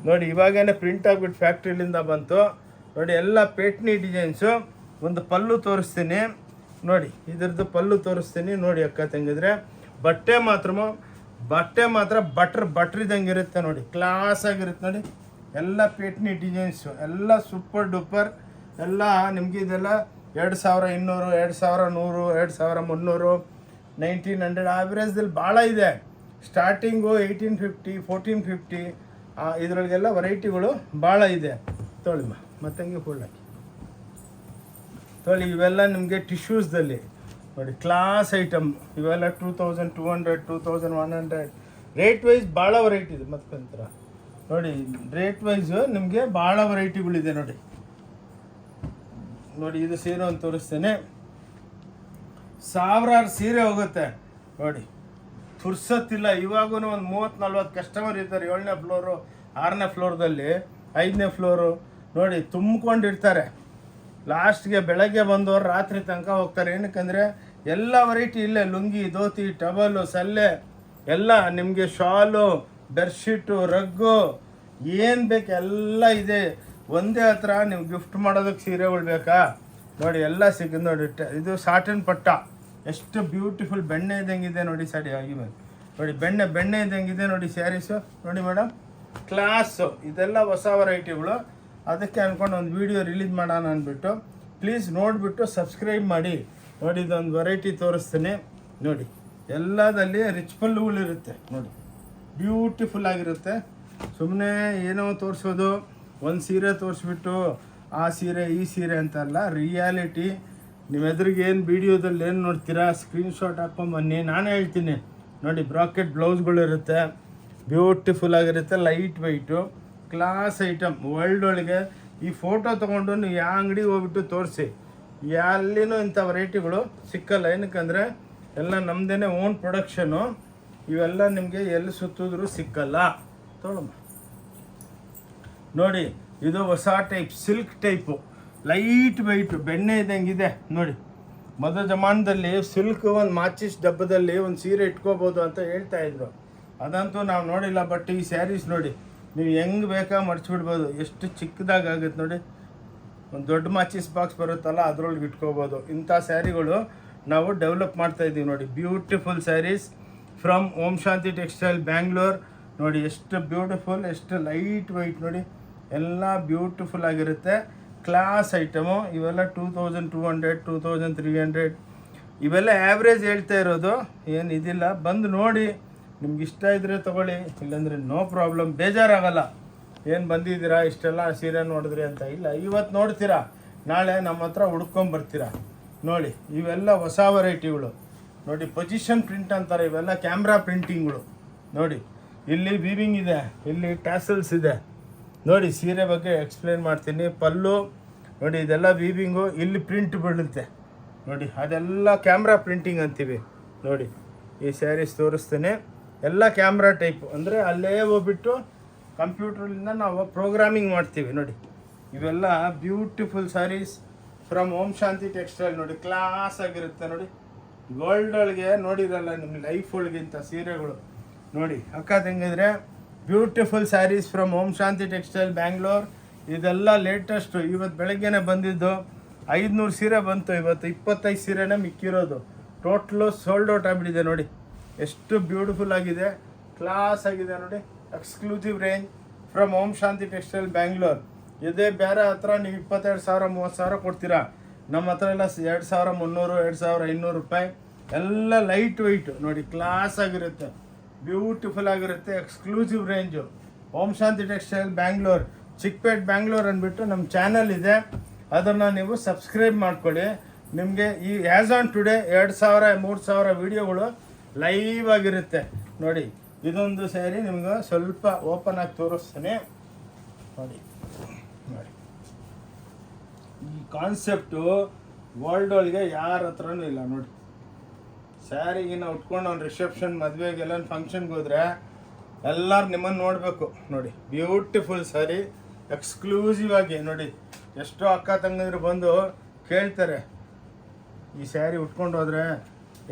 ನೋಡಿ ಇವಾಗೇನೆ ಪ್ರಿಂಟ್ ಆಗಿಬಿಟ್ಟು ಫ್ಯಾಕ್ಟ್ರಿಲಿಂದ ಬಂತು. ನೋಡಿ ಎಲ್ಲ ಪೇಠನಿ ಡಿಸೈನ್ಸು. ಒಂದು ಪಲ್ಲು ತೋರಿಸ್ತೀನಿ ನೋಡಿ, ಇದ್ರದ್ದು ಪಲ್ಲು ತೋರಿಸ್ತೀನಿ ನೋಡಿ ಅಕ್ಕ ತಂಗಿದ್ರೆ. ಬಟ್ಟೆ ಮಾತ್ರ ಬಟ್ರಿದಂಗೆ ಇರುತ್ತೆ. ನೋಡಿ ಕ್ಲಾಸ್ ಆಗಿರುತ್ತೆ. ನೋಡಿ ಎಲ್ಲ ಪೇಠನಿ ಡಿಸೈನ್ಸು, ಎಲ್ಲ ಸೂಪರ್ ಡೂಪರ್. ಎಲ್ಲ ನಿಮಗೆ ಇದೆಲ್ಲ 2200 2100 2300 1900 ಆವ್ರೇಜ್ದಲ್ಲಿ ಭಾಳ ಇದೆ. ಸ್ಟಾರ್ಟಿಂಗು 1850 1450. ಇದರೊಳಗೆಲ್ಲ ವೆರೈಟಿಗಳು ಭಾಳ ಇದೆ. ತೊಳಿಮ್ಮ ಮತ್ತಂಗೆ ಫುಲ್ ಹಾಕಿ ತೊಳಿ. ಇವೆಲ್ಲ ನಿಮಗೆ ಟಿಶ್ಯೂಸ್ದಲ್ಲಿ ನೋಡಿ ಕ್ಲಾಸ್ ಐಟಮ್. ಇವೆಲ್ಲ 2200 2100 ರೇಟ್ ವೈಸ್ ಭಾಳ ವೆರೈಟಿ ಇದೆ. ಮತ್ತಂತರ ನೋಡಿ ರೇಟ್ ವೈಸು ನಿಮಗೆ ಭಾಳ ವೆರೈಟಿಗಳಿದೆ. ನೋಡಿ ನೋಡಿ ಇದು ಸೀರೆ ಒಂದು ತೋರಿಸ್ತೇನೆ. ಸಾವಿರಾರು ಸೀರೆ ಹೋಗುತ್ತೆ. ನೋಡಿ ಫುರ್ಸತ್ತಿಲ್ಲ. ಇವಾಗೂ ಒಂದು 30-40 ಕಸ್ಟಮರ್ ಇರ್ತಾರೆ. 7ನೇ ಫ್ಲೋರು 6ನೇ ಫ್ಲೋರ್ದಲ್ಲಿ 5ನೇ ಫ್ಲೋರು. ನೋಡಿ ತುಂಬ್ಕೊಂಡಿರ್ತಾರೆ. ಲಾಸ್ಟ್ಗೆ ಬೆಳಗ್ಗೆ ಬಂದವರು ರಾತ್ರಿ ತನಕ ಹೋಗ್ತಾರೆ. ಏನಕ್ಕಂದರೆ ಎಲ್ಲ ವೆರೈಟಿ ಇಲ್ಲೇ. ಲುಂಗಿ, ಧೋತಿ, ಟವಲು, ಸಲ್ಲೆ ಎಲ್ಲ ನಿಮಗೆ, ಶಾಲು, ಬೆಡ್ಶೀಟು, ರಗ್ಗು, ಏನು ಬೇಕು ಎಲ್ಲ ಇದೆ. ಒಂದೇ ಹತ್ರ ನೀವು ಗಿಫ್ಟ್ ಮಾಡೋದಕ್ಕೆ ಸೀರೆಗಳು ಬೇಕಾ ನೋಡಿ ಎಲ್ಲ ಸಿಗುತ್ತೆ. ನೋಡಿ ಇದು ಸಾಟನ್ ಪಟ್ಟ ಎಷ್ಟು ಬ್ಯೂಟಿಫುಲ್ ಬೆಣ್ಣೆ ಇದ್ದಂಗಿದೆ ನೋಡಿ. ಸರಿ ಆಗಿ ನೋಡಿ ಬೆಣ್ಣೆ ಇದ್ದಂಗಿದೆ ನೋಡಿ ಸ್ಯಾರೀಸು. ನೋಡಿ ಮೇಡಮ್ ಕ್ಲಾಸು. ಇದೆಲ್ಲ ಹೊಸ ವೆರೈಟಿಗಳು. ಅದಕ್ಕೆ ಅಂದ್ಕೊಂಡು ಒಂದು ವಿಡಿಯೋ ರಿಲೀಸ್ ಮಾಡೋಣ ಅಂದ್ಬಿಟ್ಟು ಪ್ಲೀಸ್ ನೋಡಿಬಿಟ್ಟು ಸಬ್ಸ್ಕ್ರೈಬ್ ಮಾಡಿ. ನೋಡಿ ಇದೊಂದು ವೆರೈಟಿ ತೋರಿಸ್ತೀನಿ ನೋಡಿ. ಎಲ್ಲದಲ್ಲಿ ರಿಚ್ ಪಲ್ಲುಗಳಿರುತ್ತೆ ನೋಡಿ, ಬ್ಯೂಟಿಫುಲ್ ಆಗಿರುತ್ತೆ. ಸುಮ್ಮನೆ ಏನೋ ತೋರಿಸೋದು, ಒಂದು ಸೀರೆ ತೋರಿಸ್ಬಿಟ್ಟು ಆ ಸೀರೆ ಈ ಸೀರೆ ಅಂತಲ್ಲ, ರಿಯಾಲಿಟಿ. ನಿಮ್ಮ ಎದುರಿಗೆ ಏನು ವೀಡಿಯೋದಲ್ಲಿ ಏನು ನೋಡ್ತೀರಾ ಸ್ಕ್ರೀನ್ಶಾಟ್ ಹಾಕ್ಕೊಂಬನ್ನಿ, ನಾನೇ ಹೇಳ್ತೀನಿ ನೋಡಿ. ಬ್ರಾಕೆಟ್ ಬ್ಲೌಸ್ಗಳಿರುತ್ತೆ, ಬ್ಯೂಟಿಫುಲ್ ಆಗಿರುತ್ತೆ, light weight, class item. World ಒಳಗೆ ಈ ಫೋಟೋ ತೊಗೊಂಡು ನೀವು ಯಾವ ಅಂಗಡಿಗೆ ಹೋಗ್ಬಿಟ್ಟು ತೋರಿಸಿ, ಎಲ್ಲಿನೂ ಇಂಥ ವೆರೈಟಿಗಳು ಸಿಕ್ಕಲ್ಲ. ಏನಕ್ಕಂದರೆ ಎಲ್ಲ ನಮ್ಮದೇ ಓನ್ ಪ್ರೊಡಕ್ಷನು. ಇವೆಲ್ಲ ನಿಮಗೆ ಎಲ್ಲಿ ಸುತ್ತಿದ್ರೂ ಸಿಕ್ಕಲ್ಲ. ತೊಗೊಳಮ್ಮ ನೋಡಿ, ಇದು ಹೊಸ type silk type, light weight, ಬೆಣ್ಣೆ ಇದ್ದಂಗಿದೆ ನೋಡಿ. ಮೊದಲ ಜಮಾನದಲ್ಲಿ ಸಿಲ್ಕ್ ಒಂದು ಮಾಚಿಸ್ ಡಬ್ಬದಲ್ಲಿ ಒಂದು ಸೀರೆ ಇಟ್ಕೋಬೋದು ಅಂತ ಹೇಳ್ತಾಯಿದ್ರು. ಅದಂತೂ ನಾವು ನೋಡಿಲ್ಲ. ಬಟ್ ಈ ಸ್ಯಾರೀಸ್ ನೋಡಿ, ನೀವು ಹೆಂಗೆ ಬೇಕಾ ಮಡ್ಚಿಬಿಡ್ಬೋದು. ಎಷ್ಟು ಚಿಕ್ಕದಾಗುತ್ತೆ ನೋಡಿ. ಒಂದು ದೊಡ್ಡ ಮಾಚಿಸ್ ಬಾಕ್ಸ್ ಬರುತ್ತಲ್ಲ, ಅದರೊಳಗೆ ಇಟ್ಕೋಬೋದು. ಇಂಥ ಸ್ಯಾರಿಗಳು ನಾವು ಡೆವಲಪ್ ಮಾಡ್ತಾಯಿದ್ದೀವಿ ನೋಡಿ. Beautiful saris from Om Shanti textile Bangalore. ನೋಡಿ ಎಷ್ಟು ಬ್ಯೂಟಿಫುಲ್, ಎಷ್ಟು ಲೈಟ್ ವೆಯ್ಟ್ ನೋಡಿ. ಎಲ್ಲ ಬ್ಯೂಟಿಫುಲ್ ಆಗಿರುತ್ತೆ, ಕ್ಲಾಸ್ ಐಟಮು. ಇವೆಲ್ಲ 2200, 2300 ಇವೆಲ್ಲ ಆ್ಯಾವ್ರೇಜ್ ಹೇಳ್ತಾ ಇರೋದು, ಏನು ಇದಿಲ್ಲ. ಬಂದು ನೋಡಿ, ನಿಮ್ಗೆ ಇಷ್ಟ ಇದ್ದರೆ ತೊಗೊಳ್ಳಿ, ಇಲ್ಲಾಂದರೆ ನೋ ಪ್ರಾಬ್ಲಮ್, ಬೇಜಾರಾಗಲ್ಲ. ಏನು ಬಂದಿದ್ದೀರಾ ಇಷ್ಟೆಲ್ಲ ಸೀರೆ ನೋಡಿದ್ರಿ ಅಂತ. ಇಲ್ಲ, ಇವತ್ತು ನೋಡ್ತೀರಾ, ನಾಳೆ ನಮ್ಮ ಹತ್ರ ಹುಡ್ಕೊಂಬರ್ತೀರಾ ನೋಡಿ. ಇವೆಲ್ಲ ಹೊಸ ವೆರೈಟಿಗಳು ನೋಡಿ. ಪೊಸಿಷನ್ ಪ್ರಿಂಟ್ ಅಂತಾರೆ, ಇವೆಲ್ಲ ಕ್ಯಾಮ್ರಾ ಪ್ರಿಂಟಿಂಗ್ಗಳು ನೋಡಿ. ಇಲ್ಲಿ ವೀವಿಂಗ್ ಇದೆ, ಇಲ್ಲಿ ಟ್ಯಾಸಲ್ಸ್ ಇದೆ ನೋಡಿ. ಸೀರೆ ಬಗ್ಗೆ ಎಕ್ಸ್ಪ್ಲೇನ್ ಮಾಡ್ತೀನಿ. ಪಲ್ಲು ನೋಡಿ, ಇದೆಲ್ಲ ವೀವಿಂಗು. ಇಲ್ಲಿ ಪ್ರಿಂಟ್ ಬೀಳುತ್ತೆ ನೋಡಿ, ಅದೆಲ್ಲ ಕ್ಯಾಮ್ರಾ ಪ್ರಿಂಟಿಂಗ್ ಅಂತೀವಿ ನೋಡಿ. ಈ ಸ್ಯಾರೀಸ್ ತೋರಿಸ್ತೇನೆ, ಎಲ್ಲ ಕ್ಯಾಮ್ರಾ ಟೈಪು. ಅಂದರೆ ಅಲ್ಲೇ ಹೋಗ್ಬಿಟ್ಟು ಕಂಪ್ಯೂಟ್ರಲ್ಲಿಂದ ನಾವು ಪ್ರೋಗ್ರಾಮಿಂಗ್ ಮಾಡ್ತೀವಿ ನೋಡಿ. ಇವೆಲ್ಲ beautiful saris from Om Shanti textile ನೋಡಿ. ಕ್ಲಾಸ್ ಆಗಿರುತ್ತೆ ನೋಡಿ. ಗೋಲ್ಡ್ ಒಳಗೆ ನೋಡಿರಲ್ಲ ನಿಮ್ಮ ಲೈಫ್ ಒಳಗೆ ಇಂಥ ಸೀರೆಗಳು ನೋಡಿ. ಅಕ್ಕ ತಂಗಿದ್ರೆ beautiful saris from Om Shanti textile Bangalore. ಇದೆಲ್ಲ ಲೇಟೆಸ್ಟು, ಇವತ್ತು ಬೆಳಗ್ಗೆನೇ ಬಂದಿದ್ದು. 500 ಸೀರೆ ಬಂತು ಇವತ್ತು, 25 ಸೀರೆನೇ ಮಿಕ್ಕಿರೋದು. ಟೋಟ್ಲು ಸೋಲ್ಡ್ ಔಟ್ ಆಗಿಬಿಟ್ಟಿದೆ ನೋಡಿ. ಎಷ್ಟು ಬ್ಯೂಟಿಫುಲ್ ಆಗಿದೆ, ಕ್ಲಾಸ್ ಆಗಿದೆ ನೋಡಿ. Exclusive range from Om Shanti textile Bangalore. ಇದೇ ಬೇರೆ ಹತ್ರ ನೀವು 22,000 30,000 ಕೊಡ್ತೀರಾ. ನಮ್ಮ ಹತ್ರ ಎಲ್ಲ 2,300 2,500 ರೂಪಾಯಿ. ಎಲ್ಲ ಲೈಟ್ ವೆಯ್ಟು ನೋಡಿ, ಕ್ಲಾಸ್ ಆಗಿರುತ್ತೆ, ಬ್ಯೂಟಿಫುಲ್ ಆಗಿರುತ್ತೆ. ಎಕ್ಸ್ಕ್ಲೂಸಿವ್ ರೇಂಜು ಓಂ ಶಾಂತಿ ಟೆಕ್ಸ್ಟೈಲ್ ಬ್ಯಾಂಗ್ಳೂರ್, ಚಿಕ್ಕಪೇಟ್ ಬ್ಯಾಂಗ್ಳೂರ್ ಅಂದ್ಬಿಟ್ಟು ನಮ್ಮ ಚಾನಲ್ ಇದೆ. ಅದನ್ನು ನೀವು ಸಬ್ಸ್ಕ್ರೈಬ್ ಮಾಡ್ಕೊಳ್ಳಿ. ನಿಮಗೆ ಈ ಆ್ಯಸ್ ಆನ್ ಟುಡೇ 2,000 3,000 ವೀಡಿಯೋಗಳು ಲೈವ್ ಆಗಿರುತ್ತೆ ನೋಡಿ. ಇದೊಂದು ಸ್ಯಾರಿ ನಿಮ್ಗೆ ಸ್ವಲ್ಪ ಓಪನ್ ಆಗಿ ತೋರಿಸ್ತಾನೆ ನೋಡಿ. ನೋಡಿ, ಈ ಕಾನ್ಸೆಪ್ಟು ವರ್ಲ್ಡ್ ಒಳಗೆ ಯಾರ ಹತ್ರನೂ ಇಲ್ಲ ನೋಡಿ. ಸ್ಯಾರಿಗಿನ ಉಟ್ಕೊಂಡು ಅವ್ನು ರಿಸೆಪ್ಷನ್, ಮದುವೆಗೆಲ್ಲ ಫಂಕ್ಷನ್ಗೆ ಹೋದರೆ ಎಲ್ಲರೂ ನಿಮ್ಮನ್ನು ನೋಡಬೇಕು ನೋಡಿ. ಬ್ಯೂಟಿಫುಲ್ ಸ್ಯಾರಿ, ಎಕ್ಸ್ಕ್ಲೂಸಿವ್ ಆಗಿ ನೋಡಿ. ಎಷ್ಟೋ ಅಕ್ಕ ತಂಗಂದ್ರು ಬಂದು ಕೇಳ್ತಾರೆ, ಈ ಸ್ಯಾರಿ ಉಟ್ಕೊಂಡು ಹೋದರೆ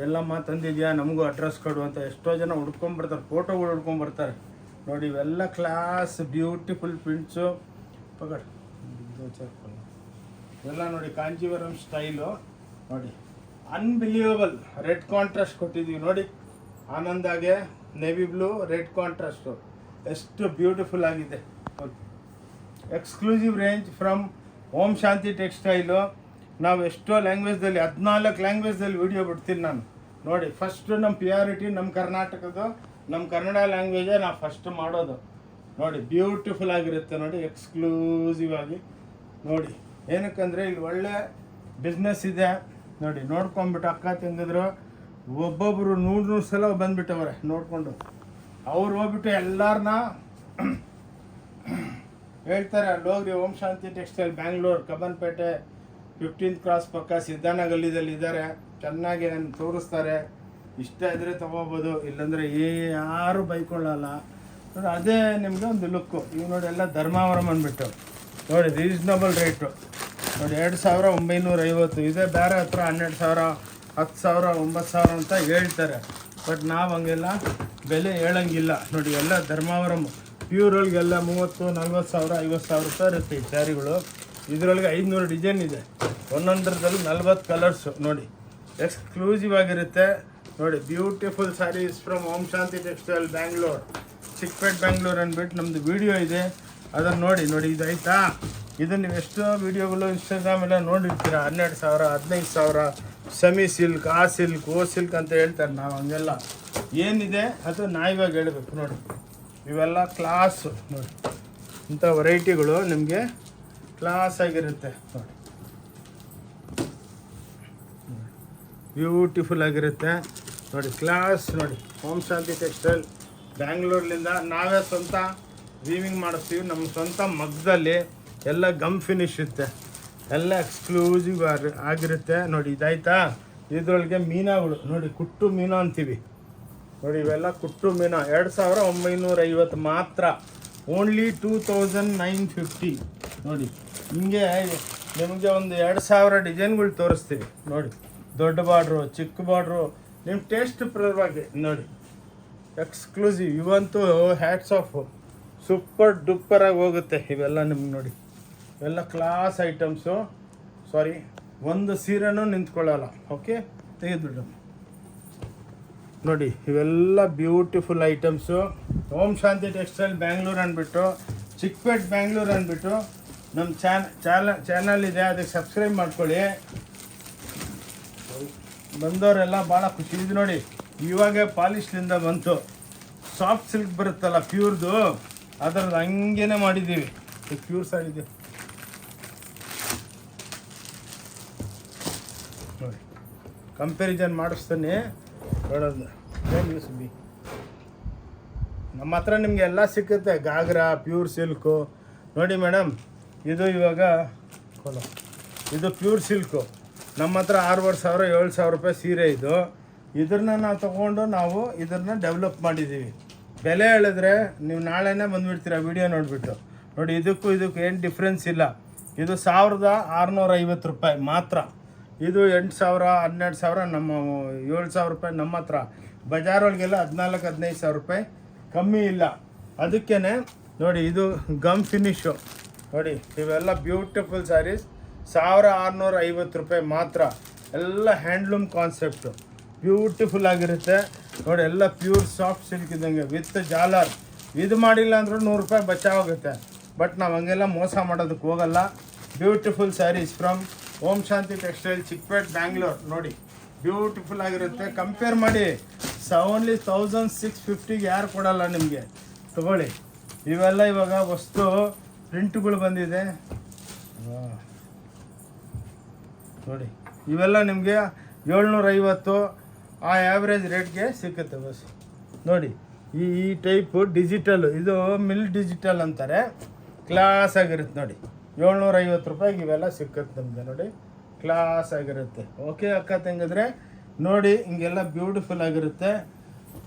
ಎಲ್ಲಮ್ಮ ತಂದಿದ್ಯಾ, ನಮಗೂ ಅಡ್ರೆಸ್ ಕೊಡು ಅಂತ. ಎಷ್ಟೋ ಜನ ಹುಡ್ಕೊಂಬರ್ತಾರೆ, ಫೋಟೋಗಳು ಹುಡ್ಕೊಂಬರ್ತಾರೆ ನೋಡಿ. ಇವೆಲ್ಲ ಕ್ಲಾಸ್ ಬ್ಯೂಟಿಫುಲ್ ಪ್ರಿಂಟ್ಸು ಪಗಡ್ ಇವೆಲ್ಲ ನೋಡಿ. ಕಾಂಜೀವರಂ ಸ್ಟೈಲು ನೋಡಿ, ಅನ್ಬಿಲೀವಬಲ್. ರೆಡ್ ಕಾಂಟ್ರಾಸ್ಟ್ ಕೊಟ್ಟಿದ್ದೀವಿ ನೋಡಿ. ಆನಂದಾಗೆ ನೇವಿ ಬ್ಲೂ ರೆಡ್ ಕಾಂಟ್ರಾಸ್ಟು ಎಷ್ಟು ಬ್ಯೂಟಿಫುಲ್ ಆಗಿದೆ. Exclusive range from Om Shanti textile. ನಾವು ಎಷ್ಟೋ ಲ್ಯಾಂಗ್ವೇಜ್ದಲ್ಲಿ 14 ಲ್ಯಾಂಗ್ವೇಜ್ದಲ್ಲಿ ವೀಡಿಯೋ ಬಿಡ್ತೀನಿ ನಾನು ನೋಡಿ. ಫಸ್ಟು ನಮ್ಮ ಪ್ರಿಯಾರಿಟಿ ನಮ್ಮ ಕರ್ನಾಟಕದ್ದು, ನಮ್ಮ ಕನ್ನಡ ಲ್ಯಾಂಗ್ವೇಜೇ ನಾವು ಫಸ್ಟ್ ಮಾಡೋದು ನೋಡಿ. ಬ್ಯೂಟಿಫುಲ್ ಆಗಿರುತ್ತೆ ನೋಡಿ, ಎಕ್ಸ್ಕ್ಲೂಸಿವ್ ಆಗಿ ನೋಡಿ. ಏನಕ್ಕಂದರೆ ಇಲ್ಲಿ ಒಳ್ಳೆ ಬಿಸ್ನೆಸ್ ಇದೆ ನೋಡಿ. ನೋಡ್ಕೊಂಬಿಟ್ಟು ಅಕ್ಕ ತಂಗಿದ್ರು ಒಬ್ಬೊಬ್ಬರು 100 ಸಲ ಬಂದುಬಿಟ್ಟವ್ರೆ ನೋಡಿಕೊಂಡು. ಅವ್ರು ಹೋಗ್ಬಿಟ್ಟು ಎಲ್ಲರನ್ನ ಹೇಳ್ತಾರೆ, ಅಲ್ಲಿ ಹೋಗ್ರಿ Om Shanti textile Bangalore, Cubbonpet 15th cross ಪಕ್ಕ ಸಿದ್ದಾನಗಲ್ಲಿದಲ್ಲಿ ಇದ್ದಾರೆ. ಚೆನ್ನಾಗಿ ತೋರಿಸ್ತಾರೆ. ಇಷ್ಟ ಇದ್ದರೆ ತೊಗೋಬೋದು, ಇಲ್ಲಾಂದರೆ ಯಾರು ಬೈಕೊಳ್ಳಲ್ಲ ನೋಡಿ. ಅದೇ ನಿಮಗೆ ಒಂದು ಲುಕ್ಕು. ಇವು ನೋಡಿ, ಎಲ್ಲ ಧರ್ಮಾವರಂ ಅಂದ್ಬಿಟ್ಟು ನೋಡಿ. ರೀಸ್ನಬಲ್ ರೇಟು ನೋಡಿ, 2,950. ಇದೇ ಬೇರೆ ಹತ್ರ 12,000 10,000 9,000 ಅಂತ ಹೇಳ್ತಾರೆ. ಬಟ್ ನಾವು ಹಂಗೆಲ್ಲ ಬೆಲೆ ಹೇಳಂಗಿಲ್ಲ ನೋಡಿ. ಎಲ್ಲ ಧರ್ಮಾವರಂ ಪ್ಯೂರೊಳಗೆಲ್ಲ 30,000 40,000 50,000 ರೂಪಾಯಿ ಇರುತ್ತೆ ಈ ಸ್ಯಾರಿಗಳು. ಇದರೊಳಗೆ 500 ಡಿಸೈನ್ ಇದೆ, ಒಂದೊಂದರದಲ್ಲಿ 40 ಕಲರ್ಸು ನೋಡಿ. ಎಕ್ಸ್ಕ್ಲೂಸಿವ್ ಆಗಿರುತ್ತೆ ನೋಡಿ. Beautiful saris from Om Shanti textile Bangalore, Chickpet Bangalore ಅಂದ್ಬಿಟ್ಟು ನಮ್ಮದು ವಿಡಿಯೋ ಇದೆ, ಅದನ್ನು ನೋಡಿ. ನೋಡಿ, ಇದಾಯ್ತಾ ಇದು ನೀವು ಎಷ್ಟೋ ವೀಡಿಯೋಗಳು ಇನ್ಸ್ಟಾಗ್ರಾಮೆಲ್ಲ ನೋಡಿರ್ತೀರ, 12,000 15,000 ಸೆಮಿ ಸಿಲ್ಕ್, ಆ ಸಿಲ್ಕ್, ಓ ಸಿಲ್ಕ್ ಅಂತ ಹೇಳ್ತಾರೆ. ನಾವು ಹಂಗೆಲ್ಲ ಏನಿದೆ ಅದು ನಾ ಇವಾಗ ಹೇಳಬೇಕು ನೋಡಿ. ಇವೆಲ್ಲ ಕ್ಲಾಸು ನೋಡಿ, ಇಂಥ ವೆರೈಟಿಗಳು ನಿಮಗೆ ಕ್ಲಾಸ್ ಆಗಿರುತ್ತೆ ನೋಡಿ, ಬ್ಯೂಟಿಫುಲ್ ಆಗಿರುತ್ತೆ ನೋಡಿ, ಕ್ಲಾಸ್ ನೋಡಿ. ಓಂ ಶಾಂತಿ ಟೆಕ್ಸ್ಟೈಲ್ ಬ್ಯಾಂಗ್ಳೂರ್ಲಿಂದ ನಾವೇ ಸ್ವಂತ ವೀವಿಂಗ್ ಮಾಡಿಸ್ತೀವಿ, ನಮ್ಮ ಸ್ವಂತ ಮಗ್ಗದಲ್ಲಿ ಎಲ್ಲ ಗಮ್ ಫಿನಿಶ್ ಇರುತ್ತೆ, ಎಲ್ಲ ಎಕ್ಸ್ಕ್ಲೂಸಿವ್ ಆಗಿರುತ್ತೆ ನೋಡಿ. ಇದಾಯ್ತಾ, ಇದರೊಳಗೆ ಮೀನಾಗಳು ನೋಡಿ, ಕುಟ್ಟು ಮೀನು ಅಂತೀವಿ ನೋಡಿ, ಇವೆಲ್ಲ ಕುಟ್ಟು ಮೀನು 2,950 ಮಾತ್ರ, ಓನ್ಲಿ 2,950 ನೋಡಿ. ಹಿಂಗೆ ನಿಮಗೆ ಒಂದು 2,000 ಡಿಸೈನ್ಗಳು ತೋರಿಸ್ತೀವಿ ನೋಡಿ. ದೊಡ್ಡ ಬಾರ್ಡ್ರು, ಚಿಕ್ಕ ಬಾರ್ಡ್ರು, ನಿಮ್ಮ ಟೇಸ್ಟ್ ಪರವಾಗಿ ನೋಡಿ, ಎಕ್ಸ್ಕ್ಲೂಸಿವ್. ಇವಂತೂ ಹ್ಯಾಟ್ಸ್ ಆಫ್, ಸೂಪರ್ ಡೂಪರಾಗಿ ಹೋಗುತ್ತೆ ಇವೆಲ್ಲ ನಿಮ್ಗೆ ನೋಡಿ. ಇವೆಲ್ಲ ಕ್ಲಾಸ್ ಐಟಮ್ಸು, ಸಾರಿ ಒಂದು ಸೀರೆನೂ ನಿಂತ್ಕೊಳ್ಳಲ್ಲ. ಓಕೆ, ತೆಗೆದುಬಿಡು ನೋಡಿ. ಇವೆಲ್ಲ ಬ್ಯೂಟಿಫುಲ್ ಐಟಮ್ಸು. ಓಂ ಶಾಂತಿ ಟೆಕ್ಸ್ಟೈಲ್ ಬ್ಯಾಂಗ್ಳೂರು ಅಂದ್ಬಿಟ್ಟು, ಚಿಕ್ಕಪೇಟೆ ಬ್ಯಾಂಗ್ಳೂರು ಅಂದ್ಬಿಟ್ಟು ನಮ್ಮ ಚಾನಲ್ ಇದೆ, ಅದಕ್ಕೆ ಸಬ್ಸ್ಕ್ರೈಬ್ ಮಾಡ್ಕೊಳ್ಳಿ. ಬಂದವರೆಲ್ಲ ಭಾಳ ಖುಷಿ. ಇದು ನೋಡಿ, ಇವಾಗ ಪಾಲಿಶ್ಲಿಂದ ಬಂತು, ಸಾಫ್ಟ್ ಸಿಲ್ಕ್ ಬರುತ್ತಲ್ಲ ಪ್ಯೂರ್ದು, ಅದರದ್ದು ಹಂಗೇನೆ ಮಾಡಿದ್ದೀವಿ. ಪ್ಯೂರ್ ಸಾಗಿದೆ ನೋಡಿ, ಕಂಪ್ಯಾರಿಸನ್ ಮಾಡಿಸ್ತಾನೆ ನೋಡೋದು. ಏನು ಸುಬ್ಬಿ, ನಮ್ಮ ಹತ್ರ ನಿಮಗೆ ಎಲ್ಲ ಸಿಕ್ಕುತ್ತೆ. ಗಾಗ್ರಾ, ಪ್ಯೂರ್ ಸಿಲ್ಕು ನೋಡಿ ಮೇಡಮ್, ಇದು ಇವಾಗ ಇದು ಪ್ಯೂರ್ ಸಿಲ್ಕು. ನಮ್ಮ ಹತ್ರ 6,500 7,000 ರೂಪಾಯಿ ಸೀರೆ ಇದು. ಇದನ್ನ ನಾವು ತೊಗೊಂಡು ನಾವು ಇದನ್ನು ಡೆವಲಪ್ ಮಾಡಿದ್ದೀವಿ. ಬೆಲೆ ಹೇಳಿದ್ರೆ ನೀವು ನಾಳೆನೇ ಬಂದುಬಿಡ್ತೀರ ವಿಡಿಯೋ ನೋಡಿಬಿಟ್ಟು ನೋಡಿ. ಇದಕ್ಕೂ ಏನು ಡಿಫ್ರೆನ್ಸ್ ಇಲ್ಲ. ಇದು 1,650 ರೂಪಾಯಿ ಮಾತ್ರ. ಇದು 8,000 12,000 ನಮ್ಮ 7,000 ರೂಪಾಯಿ ನಮ್ಮ ಹತ್ರ. ಬಜಾರೊಳಗೆಲ್ಲ 14,000 15,000 ರೂಪಾಯಿ ಕಮ್ಮಿ ಇಲ್ಲ. ಅದಕ್ಕೇ ನೋಡಿ, ಇದು ಗಮ್ ಫಿನಿಶು ನೋಡಿ. ಇವೆಲ್ಲ ಬ್ಯೂಟಿಫುಲ್ ಸ್ಯಾರೀಸ್ 1,650 ರೂಪಾಯಿ ಮಾತ್ರ. ಎಲ್ಲ ಹ್ಯಾಂಡ್ಲೂಮ್ ಕಾನ್ಸೆಪ್ಟು, ಬ್ಯೂಟಿಫುಲ್ ಆಗಿರುತ್ತೆ ನೋಡಿ. ಎಲ್ಲ ಪ್ಯೂರ್ ಸಾಫ್ಟ್ ಸಿಲ್ಕ್ ಇದ್ದಂಗೆ ವಿತ್ ಜಾಲರ್. ಇದು ಮಾಡಿಲ್ಲ ಅಂದರೂ 100 ರೂಪಾಯಿ ಬಚಾವಾಗುತ್ತೆ. ಬಟ್ ನಾವು ಹಂಗೆಲ್ಲ ಮೋಸ ಮಾಡೋದಕ್ಕೆ ಹೋಗಲ್ಲ. Beautiful saris from Om Shanti textile, Chickpete Bangalore ನೋಡಿ. ಬ್ಯೂಟಿಫುಲ್ ಆಗಿರುತ್ತೆ. ಕಂಪೇರ್ ಮಾಡಿ, ಓನ್ಲಿ 1,650ಗೆ ಯಾರು ಕೊಡಲ್ಲ ನಿಮಗೆ. ತಗೊಳ್ಳಿ. ಇವೆಲ್ಲ ಇವಾಗ ವಸ್ತು ಪ್ರಿಂಟ್ಗಳು ಬಂದಿದೆ ನೋಡಿ. ಇವೆಲ್ಲ ನಿಮಗೆ 750 ಆ ಆ್ಯಾವ್ರೇಜ್ ರೇಟ್ಗೆ ಸಿಕ್ಕುತ್ತೆ ಬಸ್ ನೋಡಿ. ಈ ಟೈಪು ಡಿಜಿಟಲ್, ಇದು ಮಿಲ್ ಡಿಜಿಟಲ್ ಅಂತಾರೆ. ಕ್ಲಾಸ್ ಆಗಿರುತ್ತೆ ನೋಡಿ. 750 ರೂಪಾಯಿಗೆ ಇವೆಲ್ಲ ಸಿಕ್ಕುತ್ತೆ ನಮಗೆ ನೋಡಿ. ಕ್ಲಾಸ್ ಆಗಿರುತ್ತೆ. ಓಕೆ ಅಕ್ಕ ತಂಗಿದ್ರೆ ನೋಡಿ, ಹಿಂಗೆಲ್ಲ ಬ್ಯೂಟಿಫುಲ್ ಆಗಿರುತ್ತೆ.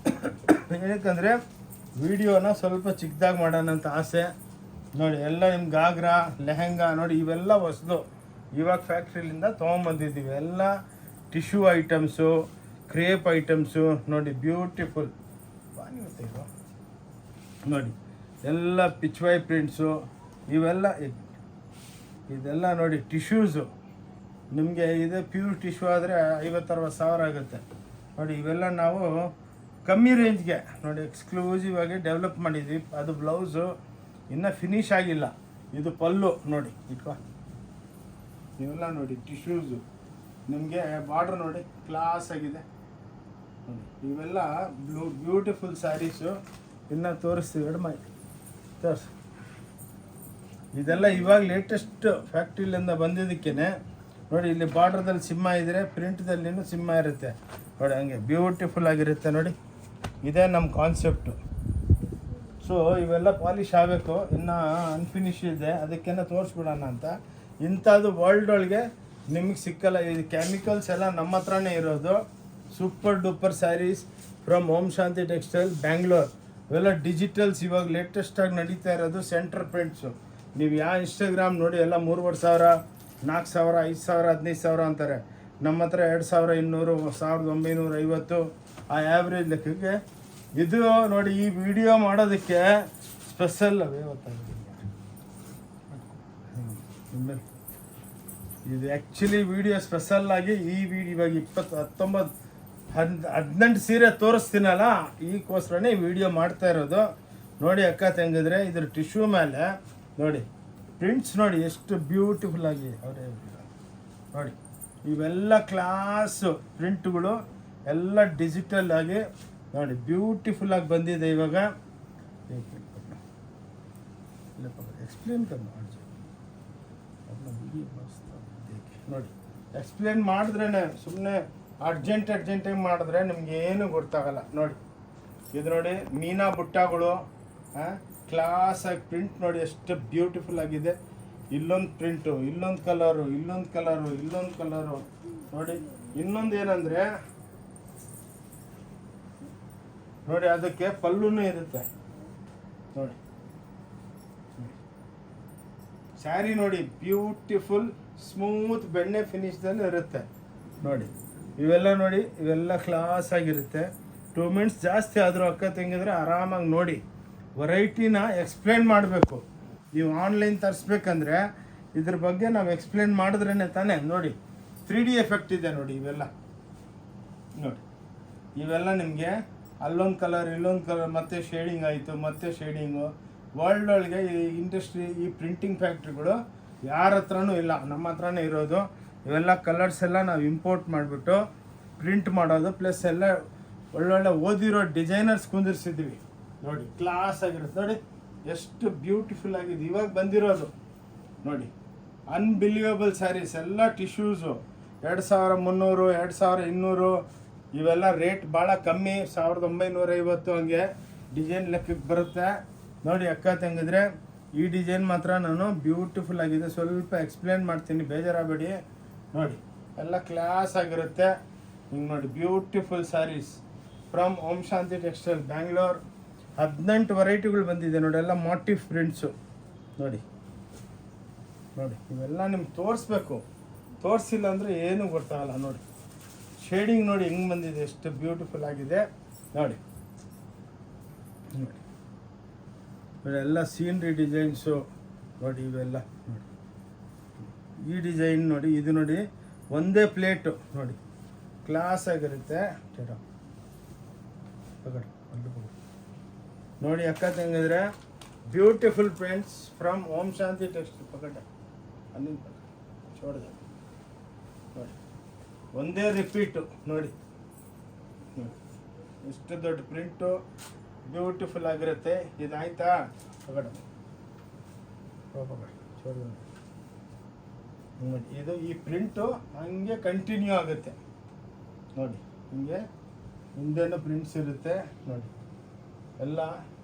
ಏನಕ್ಕಂದರೆ ವಿಡಿಯೋನ ಸ್ವಲ್ಪ ಚಿಕ್ಕದಾಗಿ ಮಾಡೋಣ ಅಂತ ಆಸೆ ನೋಡಿ. ಎಲ್ಲ ನಿಮ್ಮ ಗಾಗ್ರಾ, ಲೆಹೆಂಗಾ ನೋಡಿ, ಇವೆಲ್ಲ ಹೊಸದು ಇವಾಗ ಫ್ಯಾಕ್ಟ್ರಿಲಿಂದ ತೊಗೊಂಬಂದಿದ್ದೀವಿ. ಎಲ್ಲ ಟಿಶ್ಯೂ ಐಟಮ್ಸು, ಕ್ರೇಪ್ ಐಟಮ್ಸು ನೋಡಿ, ಬ್ಯೂಟಿಫುಲ್ ನೋಡಿ. ಎಲ್ಲ ಪಿಚ್ವೈ ಪ್ರಿಂಟ್ಸು ಇವೆಲ್ಲ ಇದೆಲ್ಲ ನೋಡಿ. ಟಿಶ್ಯೂಸು ನಿಮಗೆ ಇದೆ ಪ್ಯೂರ್ ಟಿಶ್ಯೂ ಆದರೆ 50-60 ಸಾವಿರ ಆಗುತ್ತೆ ನೋಡಿ. ಇವೆಲ್ಲ ನಾವು ಕಮ್ಮಿ ರೇಂಜ್ಗೆ ನೋಡಿ ಎಕ್ಸ್ಕ್ಲೂಸಿವ್ ಆಗಿ ಡೆವಲಪ್ ಮಾಡಿದ್ವಿ. ಅದು ಬ್ಲೌಸು ಇನ್ನೂ ಫಿನಿಶ್ ಆಗಿಲ್ಲ. ಇದು ಪಲ್ಲು ನೋಡಿ, ಇಟ್ಕೋ. ಇವೆಲ್ಲ ನೋಡಿ ಟಿಶ್ಯೂಸು, ನಿಮಗೆ ಬಾರ್ಡ್ರ್ ನೋಡಿ ಕ್ಲಾಸ್ ಆಗಿದೆ ನೋಡಿ. ಇವೆಲ್ಲ ಬ್ಯೂಟಿಫುಲ್ ಸ್ಯಾರೀಸು. ಇನ್ನು ತೋರಿಸ್ತೀವಿ, ಎಡಮಾಯಿ ತೋರಿಸಿ. ಇದೆಲ್ಲ ಇವಾಗ ಲೇಟೆಸ್ಟ್ ಫ್ಯಾಕ್ಟ್ರಿಲಿಂದ ಬಂದಿದ್ದಕ್ಕೇ ನೋಡಿ. ಇಲ್ಲಿ ಬಾರ್ಡ್ರದಲ್ಲಿ ಸಿಂಹ ಇದ್ದರೆ ಪ್ರಿಂಟ್ದಲ್ಲಿನೂ ಸಿಂಹ ಇರುತ್ತೆ ನೋಡಿ. ಹಂಗೆ ಬ್ಯೂಟಿಫುಲ್ ಆಗಿರುತ್ತೆ ನೋಡಿ. ಇದೇ ನಮ್ಮ ಕಾನ್ಸೆಪ್ಟು. ಸೊ ಇವೆಲ್ಲ ಪಾಲಿಷ್ ಆಗಬೇಕು, ಇನ್ನು ಅನ್ಫಿನಿಶ್ ಇದೆ, ಅದಕ್ಕೇನೆ ತೋರಿಸ್ಬಿಡೋಣ ಅಂತ. ಇಂಥದ್ದು ವರ್ಲ್ಡ್ ಒಳಗೆ ನಿಮಗೆ ಸಿಕ್ಕಲ್ಲ. ಇದು ಕೆಮಿಕಲ್ಸ್ ಎಲ್ಲ ನಮ್ಮ ಹತ್ರನೇ ಇರೋದು. Super duper sarees from Om Shanti textile Bangalore. ಇವೆಲ್ಲ ಡಿಜಿಟಲ್ಸ್ ಇವಾಗ ಲೇಟೆಸ್ಟಾಗಿ ನಡೀತಾ ಇರೋದು. ಸೆಂಟರ್ ಪ್ರಿಂಟ್ಸು ನೀವು ಯಾವ ಇನ್ಸ್ಟಾಗ್ರಾಮ್ ನೋಡಿ ಎಲ್ಲ 3,500 4,000 5,000 15,000 ಅಂತಾರೆ. ನಮ್ಮ ಹತ್ರ 2,200 1,950 ಆ ಆ್ಯಾವ್ರೇಜ್ ಲೆಕ್ಕಕ್ಕೆ. ಇದು ನೋಡಿ, ಈ ವಿಡಿಯೋ ಮಾಡೋದಕ್ಕೆ ಸ್ಪೆಷಲ್ ಇದು ಆ್ಯಕ್ಚುಲಿ ವಿಡಿಯೋ ಸ್ಪೆಷಲ್ಲಾಗಿ ಈ ವಿಡಿಯೋ ಇವಾಗ 18 ಸೀರೆ ತೋರಿಸ್ತೀನಲ್ಲ, ಈಗೋಸ್ಕರನೇ ವಿಡಿಯೋ ಮಾಡ್ತಾ ಇರೋದು ನೋಡಿ. ಅಕ್ಕ ತಂಗಿದ್ರೆ ಇದ್ರ ಟಿಶ್ಯೂ ಮೇಲೆ ನೋಡಿ ಪ್ರಿಂಟ್ಸ್ ನೋಡಿ ಎಷ್ಟು ಬ್ಯೂಟಿಫುಲ್ ಆಗಿ ಅವರೇ ನೋಡಿ. ಇವೆಲ್ಲ ಕ್ಲಾಸು ಪ್ರಿಂಟ್ಗಳು ಎಲ್ಲ ಡಿಜಿಟಲ್ ಆಗಿ ನೋಡಿ ಬ್ಯೂಟಿಫುಲ್ ಆಗಿ ಬಂದಿದೆ ಇವಾಗ. एक्सप्लेन करना ನೋಡಿ ಎಕ್ಸ್ಪ್ಲೇನ್ ಮಾಡಿದ್ರೇ ಸುಮ್ಮನೆ ಅರ್ಜೆಂಟಾಗಿ ಮಾಡಿದ್ರೆ ನಿಮ್ಗೆ ಏನು ಗೊತ್ತಾಗಲ್ಲ. ನೋಡಿ ಇದು ನೋಡಿ ಮೀನಾ ಬುಟ್ಟಗಳು ಕ್ಲಾಸಾಗಿ ಪ್ರಿಂಟ್ ನೋಡಿ ಎಷ್ಟು ಬ್ಯೂಟಿಫುಲ್ ಆಗಿದೆ. ಇಲ್ಲೊಂದು ಪ್ರಿಂಟು, ಇಲ್ಲೊಂದು ಕಲರು, ಇಲ್ಲೊಂದು ಕಲರು, ಇಲ್ಲೊಂದು ಕಲರು ನೋಡಿ. ಇನ್ನೊಂದು ಏನಂದರೆ ನೋಡಿ ಅದಕ್ಕೆ ಪಲ್ಲುನೂ ಇರುತ್ತೆ ನೋಡಿ. ಸ್ಯಾರಿ ನೋಡಿ ಬ್ಯೂಟಿಫುಲ್ ಸ್ಮೂತ್ ಬೆಣ್ಣೆ ಫಿನಿಶ್ದಲ್ಲಿ ಇರುತ್ತೆ ನೋಡಿ. ಇವೆಲ್ಲ ನೋಡಿ ಇವೆಲ್ಲ ಕ್ಲಾಸ್ ಆಗಿರುತ್ತೆ. 2 ಮಿನಿಟ್ಸ್ ಜಾಸ್ತಿ ಆದರೂ ಅಕ್ಕ ತಂಗಿದ್ರೆ ಆರಾಮಾಗಿ ನೋಡಿ. ವೆರೈಟಿನ ಎಕ್ಸ್ಪ್ಲೇನ್ ಮಾಡಬೇಕು. ನೀವು ಆನ್ಲೈನ್ ತರಿಸ್ಬೇಕಂದ್ರೆ ಇದ್ರ ಬಗ್ಗೆ ನಾವು ಎಕ್ಸ್ಪ್ಲೇನ್ ಮಾಡಿದ್ರೇ ತಾನೇ. ನೋಡಿ 3D ಎಫೆಕ್ಟ್ ಇದೆ ನೋಡಿ. ಇವೆಲ್ಲ ನೋಡಿ ಇವೆಲ್ಲ ನಿಮಗೆ ಅಲ್ಲೊಂದು ಕಲರ್, ಇಲ್ಲೊಂದು ಕಲರ್, ಮತ್ತೆ ಶೇಡಿಂಗ್ ಆಯಿತು, ಮತ್ತೆ ಶೇಡಿಂಗು. ವರ್ಲ್ಡ್ ಒಳಗೆ ಈ ಇಂಡಸ್ಟ್ರಿ, ಈ ಪ್ರಿಂಟಿಂಗ್ ಫ್ಯಾಕ್ಟ್ರಿಗಳು ಯಾರ ಹತ್ರನೂ ಇಲ್ಲ, ನಮ್ಮ ಹತ್ರನೇ ಇರೋದು. ಇವೆಲ್ಲ ಕಲರ್ಸ್ ಎಲ್ಲ ನಾವು ಇಂಪೋರ್ಟ್ ಮಾಡಿಬಿಟ್ಟು ಪ್ರಿಂಟ್ ಮಾಡೋದು. ಪ್ಲಸ್ ಎಲ್ಲ ಒಳ್ಳೊಳ್ಳೆ ಓದಿರೋ ಡಿಸೈನರ್ಸ್ ಕುಂದಿರ್ಸಿದ್ವಿ ನೋಡಿ. ಕ್ಲಾಸ್ ಆಗಿರುತ್ತೆ ನೋಡಿ ಎಷ್ಟು ಬ್ಯೂಟಿಫುಲ್ ಆಗಿದೆ. ಇವಾಗ ಬಂದಿರೋದು ನೋಡಿ ಅನ್ಬಿಲಿಯಬಲ್ ಸ್ಯಾರೀಸ್ ಎಲ್ಲ ಟಿಶ್ಯೂಸು 2300, 2200. ಇವೆಲ್ಲ ರೇಟ್ ಭಾಳ ಕಮ್ಮಿ, 1950 ಹಂಗೆ ಡಿಸೈನ್ ಲೆಕ್ಕಕ್ಕೆ ಬರುತ್ತೆ ನೋಡಿ. ಅಕ್ಕ ತಂಗಿದ್ರೆ ಈ ಡಿಸೈನ್ ಮಾತ್ರ ನಾನು ಬ್ಯೂಟಿಫುಲ್ ಆಗಿದೆ, ಸ್ವಲ್ಪ ಎಕ್ಸ್ಪ್ಲೇನ್ ಮಾಡ್ತೀನಿ, ಬೇಜಾರಾಗಬೇಡಿ ನೋಡಿ. ಎಲ್ಲ ಕ್ಲಾಸ್ ಆಗಿರುತ್ತೆ ಹಿಂಗೆ ನೋಡಿ. Beautiful saris from Om Shanti textile Bangalore. 18 ವೆರೈಟಿಗಳು ಬಂದಿದೆ ನೋಡಿ. ಎಲ್ಲ ಮೋಟಿಫ್ ಪ್ರಿಂಟ್ಸು ನೋಡಿ. ನೋಡಿ ಇವೆಲ್ಲ ನಿಮ್ಗೆ ತೋರಿಸ್ಬೇಕು, ತೋರಿಸಿಲ್ಲ ಅಂದರೆ ಏನೂ ಗೊತ್ತಾಗಲ್ಲ ನೋಡಿ. ಶೇಡಿಂಗ್ ನೋಡಿ ಹೆಂಗೆ ಬಂದಿದೆ, ಎಷ್ಟು ಬ್ಯೂಟಿಫುಲ್ ಆಗಿದೆ ನೋಡಿ. ನೋಡಿ ಎಲ್ಲ ಸೀನ್ರಿ ಡಿಸೈನ್ಸು ನೋಡಿ. ಇವೆಲ್ಲ ನೋಡಿ ಈ ಡಿಸೈನ್ ನೋಡಿ. ಇದು ನೋಡಿ ಒಂದೇ ಪ್ಲೇಟು ನೋಡಿ ಕ್ಲಾಸ್ ಆಗಿರುತ್ತೆ ನೋಡಿ. ಅಕ್ಕ ತಂಗಿದ್ರೆ beautiful prints from Om Shanti textile ಪಕಡ ಅಲ್ಲಿ ಚೋಡಿದೆ ನೋಡಿ. ಒಂದೇ ರಿಪೀಟು ನೋಡಿ. ಎಷ್ಟು ದೊಡ್ಡ ಪ್ರಿಂಟು ಬ್ಯೂಟಿಫುಲ್ ಆಗಿರುತ್ತೆ. ಇದಾಯ್ತಾ ಪಕಡ ನೋಡಿ. ಇದು ಈ ಪ್ರಿಂಟು ಹಂಗೆ ಕಂಟಿನ್ಯೂ ಆಗುತ್ತೆ ನೋಡಿ. ಹಿಂಗೆ ಹಿಂದೆನೂ ಪ್ರಿಂಟ್ಸ್ ಇರುತ್ತೆ ನೋಡಿ. ಎಲ್ಲ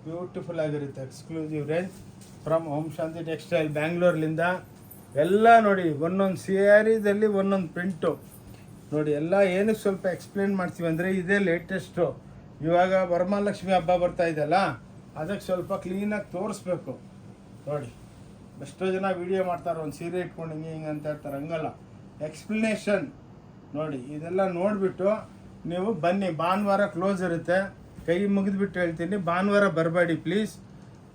ಬ್ಯೂಟಿಫುಲ್ ಆಗಿರುತ್ತೆ. Exclusive range from Om Shanti textile ಬ್ಯಾಂಗ್ಳೂರ್ಲಿಂದ. ಎಲ್ಲ ನೋಡಿ ಒಂದೊಂದು ಸ್ಯಾರಿದಲ್ಲಿ ಒಂದೊಂದು ಪ್ರಿಂಟು ನೋಡಿ. ಎಲ್ಲ ಏನಕ್ಕೆ ಸ್ವಲ್ಪ ಎಕ್ಸ್ಪ್ಲೇನ್ ಮಾಡ್ತೀವಿ ಅಂದರೆ ಇದೇ ಲೇಟೆಸ್ಟು. ಇವಾಗ ವರಮಹಾಲಕ್ಷ್ಮಿ ಹಬ್ಬ ಬರ್ತಾ ಇದೆಯಲ್ಲ, ಅದಕ್ಕೆ ಸ್ವಲ್ಪ ಕ್ಲೀನಾಗಿ ತೋರಿಸ್ಬೇಕು ನೋಡಿ. ಎಷ್ಟೋ ಜನ ವೀಡಿಯೋ ಮಾಡ್ತಾರೆ, ಒಂದು ಸೀರೆ ಇಟ್ಕೊಂಡು ಹಿಂಗೆ ಅಂತ ಹೇಳ್ತಾರೆ. ಹಂಗಲ್ಲ, ಎಕ್ಸ್ಪ್ಲನೇಷನ್ ನೋಡಿ. ಇದೆಲ್ಲ ನೋಡಿಬಿಟ್ಟು ನೀವು ಬನ್ನಿ. ಭಾನುವಾರ ಕ್ಲೋಸ್ ಇರುತ್ತೆ, ಕೈ ಮುಗಿದ್ಬಿಟ್ಟು ಹೇಳ್ತೀನಿ. ಭಾನುವಾರ ಬರಬೇಡಿ ಪ್ಲೀಸ್.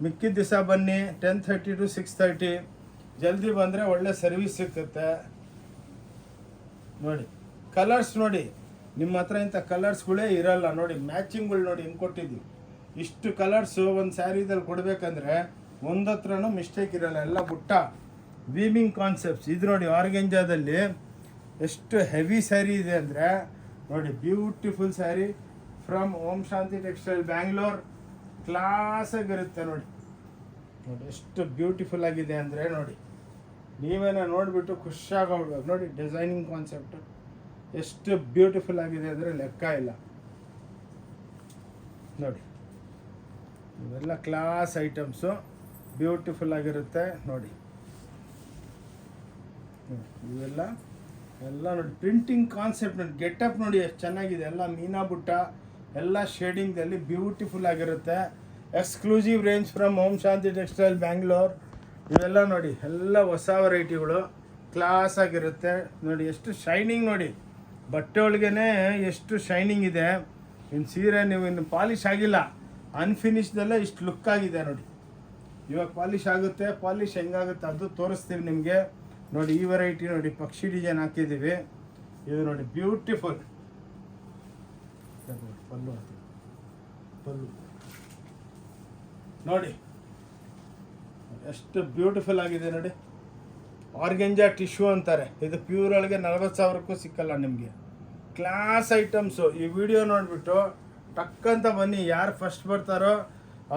ಮಿಕ್ಕಿದ ದಿವಸ ಬನ್ನಿ 10:30 to 6:30. ಜಲ್ದಿ ಬಂದರೆ ಒಳ್ಳೆ ಸರ್ವಿಸ್ ಸಿಕ್ಕುತ್ತೆ ನೋಡಿ. ಕಲರ್ಸ್ ನೋಡಿ, ನಿಮ್ಮ ಹತ್ರ ಇಂಥ ಕಲರ್ಸ್ಗಳೇ ಇರಲ್ಲ ನೋಡಿ. ಮ್ಯಾಚಿಂಗ್ಗಳು ನೋಡಿ ಹೆಂಗೆ ಕೊಟ್ಟಿದ್ದೀವಿ. ಇಷ್ಟು ಕಲರ್ಸು ಒಂದು ಸ್ಯಾರಿದಲ್ಲಿ ಕೊಡಬೇಕಂದ್ರೆ ಒಂದತ್ರನೂ ಮಿಸ್ಟೇಕ್ ಇರಲ್ಲ. ಎಲ್ಲ ಬುಟ್ಟ ವೀವಿಂಗ್ ಕಾನ್ಸೆಪ್ಟ್ಸ್. ಇದು ನೋಡಿ ಆರ್ಗೆಂಜಾದಲ್ಲಿ ಎಷ್ಟು ಹೆವಿ ಸ್ಯಾರಿ ಇದೆ ಅಂದರೆ ನೋಡಿ. Beautiful saree from Om Shanti textile Bangalore. ಕ್ಲಾಸಾಗಿರುತ್ತೆ ನೋಡಿ. ನೋಡಿ ಎಷ್ಟು ಬ್ಯೂಟಿಫುಲ್ ಆಗಿದೆ ಅಂದರೆ ನೋಡಿ. ನೀವೇನ ನೋಡಿಬಿಟ್ಟು ಖುಷಿಯಾಗಿ ಹೋಗ್ಬೇಕು ನೋಡಿ. ಡಿಸೈನಿಂಗ್ ಕಾನ್ಸೆಪ್ಟು ಎಷ್ಟು ಬ್ಯೂಟಿಫುಲ್ ಆಗಿದೆ ಅಂದರೆ ಲೆಕ್ಕ ಇಲ್ಲ ನೋಡಿ. ಇವೆಲ್ಲ ಕ್ಲಾಸ್ ಐಟಮ್ಸು ಬ್ಯೂಟಿಫುಲ್ ಆಗಿರುತ್ತೆ ನೋಡಿ. ಇವೆಲ್ಲ ಎಲ್ಲ ನೋಡಿ ಪ್ರಿಂಟಿಂಗ್ ಕಾನ್ಸೆಪ್ಟ್ ನೋಡಿ. ಗೆಟಪ್ ನೋಡಿ ಎಷ್ಟು ಚೆನ್ನಾಗಿದೆ. ಎಲ್ಲ ಮೀನಾ ಬುಟ್ಟ, ಎಲ್ಲ ಶೇಡಿಂಗ್ದಲ್ಲಿ ಬ್ಯೂಟಿಫುಲ್ ಆಗಿರುತ್ತೆ. Exclusive range from Om Shanti textile Bangalore. ಇವೆಲ್ಲ ನೋಡಿ ಎಲ್ಲ ಹೊಸ ವೆರೈಟಿಗಳು ಕ್ಲಾಸ್ ಆಗಿರುತ್ತೆ ನೋಡಿ. ಎಷ್ಟು ಶೈನಿಂಗ್ ನೋಡಿ. ಬಟ್ಟೆ ಒಳಗೇ ಎಷ್ಟು ಶೈನಿಂಗ್ ಇದೆ. ಇನ್ನು ಸೀರೆ ನೀವು ಇನ್ನು ಪಾಲಿಷ್ ಆಗಿಲ್ಲ, ಅನ್ಫಿನಿಶ್ದಲ್ಲೇ ಇಷ್ಟು ಲುಕ್ ಆಗಿದೆ ನೋಡಿ. ಇವಾಗ ಪಾಲಿಷ್ ಆಗುತ್ತೆ. ಪಾಲಿಷ್ ಹೆಂಗಾಗುತ್ತೆ ಅದು ತೋರಿಸ್ತೀವಿ ನಿಮಗೆ ನೋಡಿ. ಈ ವೆರೈಟಿ ನೋಡಿ ಪಕ್ಷಿ ಡಿಸೈನ್ ಹಾಕಿದ್ದೀವಿ. ಇದು ನೋಡಿ ಬ್ಯೂಟಿಫುಲ್ ಪಲ್ಲು ಪಲ್ಲು ನೋಡಿ. ಎಷ್ಟು ಬ್ಯೂಟಿಫುಲ್ ಆಗಿದೆ ನೋಡಿ. ಆರ್ಗೆಂಜಾ ಟಿಶ್ಯೂ ಅಂತಾರೆ, ಇದು ಪ್ಯೂರ್ ಒಳಗೆ 40,000ಕ್ಕೂ ಸಿಕ್ಕಲ್ಲ ನಿಮಗೆ. Class items. ಈ ವಿಡಿಯೋ ನೋಡಿಬಿಟ್ಟು ಟಕ್ಕಂತ ಬನ್ನಿ, ಯಾರು ಫಸ್ಟ್ ಬರ್ತಾರೋ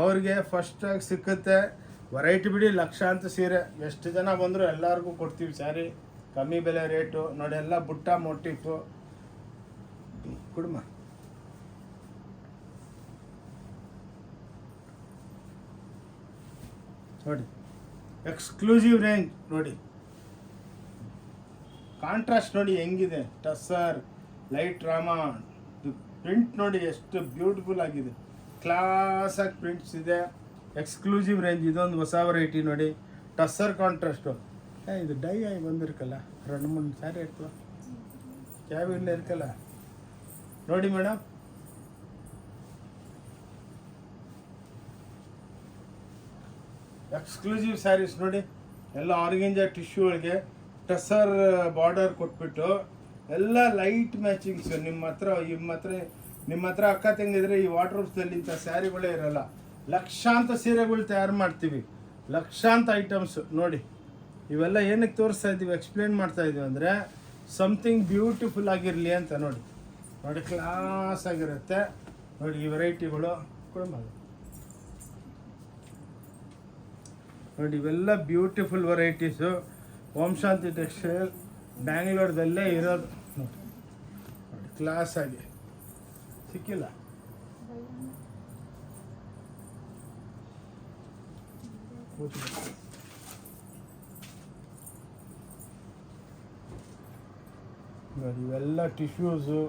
ಅವ್ರಿಗೆ ಫಸ್ಟಾಗಿ ಸಿಕ್ಕುತ್ತೆ. ವೆರೈಟಿ ಬಿಡಿ, ಲಕ್ಷಾಂತರ ಸೀರೆ, ಎಷ್ಟು ಜನ ಬಂದರೂ ಎಲ್ಲರಿಗೂ ಕೊಡ್ತೀವಿ ಸ್ಯಾರಿ, ಕಮ್ಮಿ ಬೆಲೆ ರೇಟು ನೋಡಿ. ಎಲ್ಲ ಬುಟ್ಟ ಮೋಟಿಫು ಕುಡುಮ ನೋಡಿ, ಎಕ್ಸ್ಕ್ಲೂಸಿವ್ ರೇಂಜ್ ನೋಡಿ. ಕಾಂಟ್ರಾಸ್ಟ್ ನೋಡಿ ಹೆಂಗಿದೆ, ಟಸ್ಸರ್, ಲೈಟ್ ರಾಮಾ, ಪ್ರಿಂಟ್ ನೋಡಿ ಎಷ್ಟು ಬ್ಯೂಟಿಫುಲ್ ಆಗಿದೆ. ಕ್ಲಾಸಾಗಿ ಪ್ರಿಂಟ್ಸ್ ಇದೆ, ಎಕ್ಸ್ಕ್ಲೂಸಿವ್ ರೇಂಜ್. ಇದೊಂದು ಹೊಸ ವೆರೈಟಿ ನೋಡಿ, ಟಸ್ಸರ್ ಕಾಂಟ್ರಾಸ್ಟು. ಇದು ಡೈ ಆಗಿ ಬಂದಿರ್ಕಲ್ಲ, 2-3 ಸ್ಯಾರಿ ಇರ್ತವ, ಕ್ಯಾಬಿಲ್ಲ ಇರ್ಕಲ್ಲ ನೋಡಿ ಮೇಡಮ್. ಎಕ್ಸ್ಕ್ಲೂಸಿವ್ ಸ್ಯಾರೀಸ್ ನೋಡಿ, ಎಲ್ಲ ಆರ್ಗೆಂಜಾ ಟಿಶ್ಯೂ ಒಳಗೆ ಟಸರ್ ಬಾರ್ಡರ್ ಕೊಟ್ಬಿಟ್ಟು ಎಲ್ಲ ಲೈಟ್ ಮ್ಯಾಚಿಂಗ್ಸ್. ನಿಮ್ಮ ಹತ್ರ ಅಕ್ಕ ತಂಗಿದ್ರೆ ಈ ವಾಟರ್ ಪ್ರೂಫ್ದಲ್ಲಿ ಇಂಥ ಸ್ಯಾರಿಗಳೇ ಇರಲ್ಲ. ಲಕ್ಷಾಂತರ ಸೀರೆಗಳು ತಯಾರು ಮಾಡ್ತೀವಿ, ಲಕ್ಷಾಂತರ ಐಟಮ್ಸ್ ನೋಡಿ. ಇವೆಲ್ಲ ಏನಕ್ಕೆ ತೋರಿಸ್ತಾ ಇದ್ದೀವಿ, ಎಕ್ಸ್ಪ್ಲೇನ್ ಮಾಡ್ತಾ ಇದ್ದೀವಿ ಅಂದರೆ ಸಮಥಿಂಗ್ ಬ್ಯೂಟಿಫುಲ್ ಆಗಿರಲಿ ಅಂತ ನೋಡಿ. ನೋಡಿ ಕ್ಲಾಸ್ ಆಗಿರುತ್ತೆ ನೋಡಿ ಈ ವೆರೈಟಿಗಳು ನೋಡಿ. ಇವೆಲ್ಲ ಬ್ಯೂಟಿಫುಲ್ ವೆರೈಟೀಸು. ಓಂ ಶಾಂತಿ ಟೆಕ್ಸ್ಟೈಲ್ ಬ್ಯಾಂಗ್ಳೂರ್ದಲ್ಲೇ ಇರೋದು ನೋಡಿ. ಕ್ಲಾಸ್ ಆಗಿ ಸಿಕ್ಕಿಲ್ಲ. ನೋಡಿ ಇವೆಲ್ಲ ಟಿಶ್ಯೂಸು,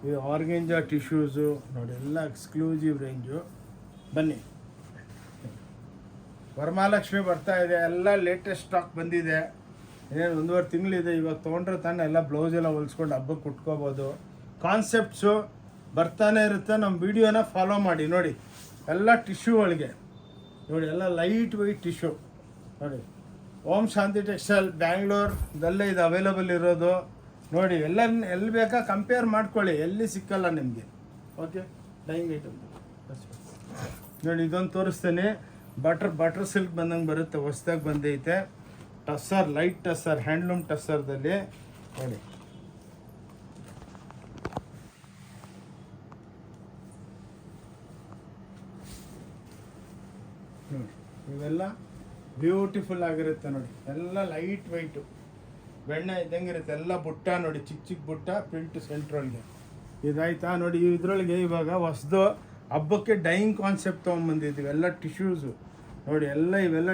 ಇದು ಆರ್ಗೆಂಜಾ ಟಿಶ್ಯೂಸು ನೋಡಿ, ಎಲ್ಲ ಎಕ್ಸ್ಕ್ಲೂಸಿವ್ ರೇಂಜು. ಬನ್ನಿ, ವರಮಹಾಲಕ್ಷ್ಮಿ ಬರ್ತಾ ಇದೆ, ಎಲ್ಲ ಲೇಟೆಸ್ಟ್ ಸ್ಟಾಕ್ ಬಂದಿದೆ. ಏನೇನು 1.5 ತಿಂಗಳಿದೆ. ಇವಾಗ ತೊಗೊಂಡ್ರೆ ತಾನೇ ಎಲ್ಲ ಬ್ಲೌಸ್ ಎಲ್ಲ ಹೊಲ್ಸ್ಕೊಂಡು ಹಬ್ಬಕ್ಕೆ ಕುಟ್ಕೋಬೋದು. ಕಾನ್ಸೆಪ್ಟ್ಸು ಬರ್ತಾನೆ ಇರುತ್ತೆ. ನಮ್ಮ ವಿಡಿಯೋನ ಫಾಲೋ ಮಾಡಿ ನೋಡಿ. ಎಲ್ಲ ಟಿಶ್ಯೂ ಒಳಗೆ ನೋಡಿ, ಎಲ್ಲ ಲೈಟ್ ವೆಯ್ಟ್ ಟಿಶ್ಯೂ ನೋಡಿ. ಓಂ ಶಾಂತಿ ಟೆಕ್ಸ್ಟೈಲ್ ಬ್ಯಾಂಗ್ಳೂರ್ದಲ್ಲೇ ಇದು ಅವೈಲೇಬಲ್ ಇರೋದು ನೋಡಿ. ಎಲ್ಲಿ ಬೇಕಾ ಕಂಪೇರ್ ಮಾಡ್ಕೊಳ್ಳಿ, ಎಲ್ಲಿ ಸಿಕ್ಕಲ್ಲ ನಿಮಗೆ. ಓಕೆ, ಡೈಯಿಂಗ್ ಐಟಮ್ ನೋಡಿ. ಇದೊಂದು ತೋರಿಸ್ತೇನೆ. ಬಟರ್ ಸಿಲ್ಕ್ ಬಂದಂಗೆ ಬರುತ್ತೆ, ಹೊಸ್ದಾಗಿ ಬಂದೈತೆ. ಟಸ್ಸರ್, ಲೈಟ್ ಟಸ್ಸರ್, ಹ್ಯಾಂಡ್ಲೂಮ್ ಟಸ್ಸರ್ದಲ್ಲಿ ನೋಡಿ. ನೋಡಿ ಇವೆಲ್ಲ ಬ್ಯೂಟಿಫುಲ್ ಆಗಿರುತ್ತೆ ನೋಡಿ. ಎಲ್ಲ ಲೈಟ್ ವೈಟು, ಬೆಣ್ಣೆ ಇದ್ದಂಗೆ ಇರುತ್ತೆ. ಎಲ್ಲ ಬುಟ್ಟ ನೋಡಿ, ಚಿಕ್ಕ ಚಿಕ್ಕ ಬುಟ್ಟ, ಪ್ರಿಂಟ್ ಸೆಂಟ್ರೊಳಗೆ ಇದಾಯ್ತಾ ನೋಡಿ. ಇದರೊಳಗೆ ಇವಾಗ ಹೊಸದು ಹಬ್ಬಕ್ಕೆ ಡೈಯಿಂಗ್ ಕಾನ್ಸೆಪ್ಟ್ ತೊಗೊಂಬಂದಿದ್ದೀವಿ. ಎಲ್ಲ ಟಿಶ್ಯೂಸು ನೋಡಿ, ಎಲ್ಲ ಇವೆಲ್ಲ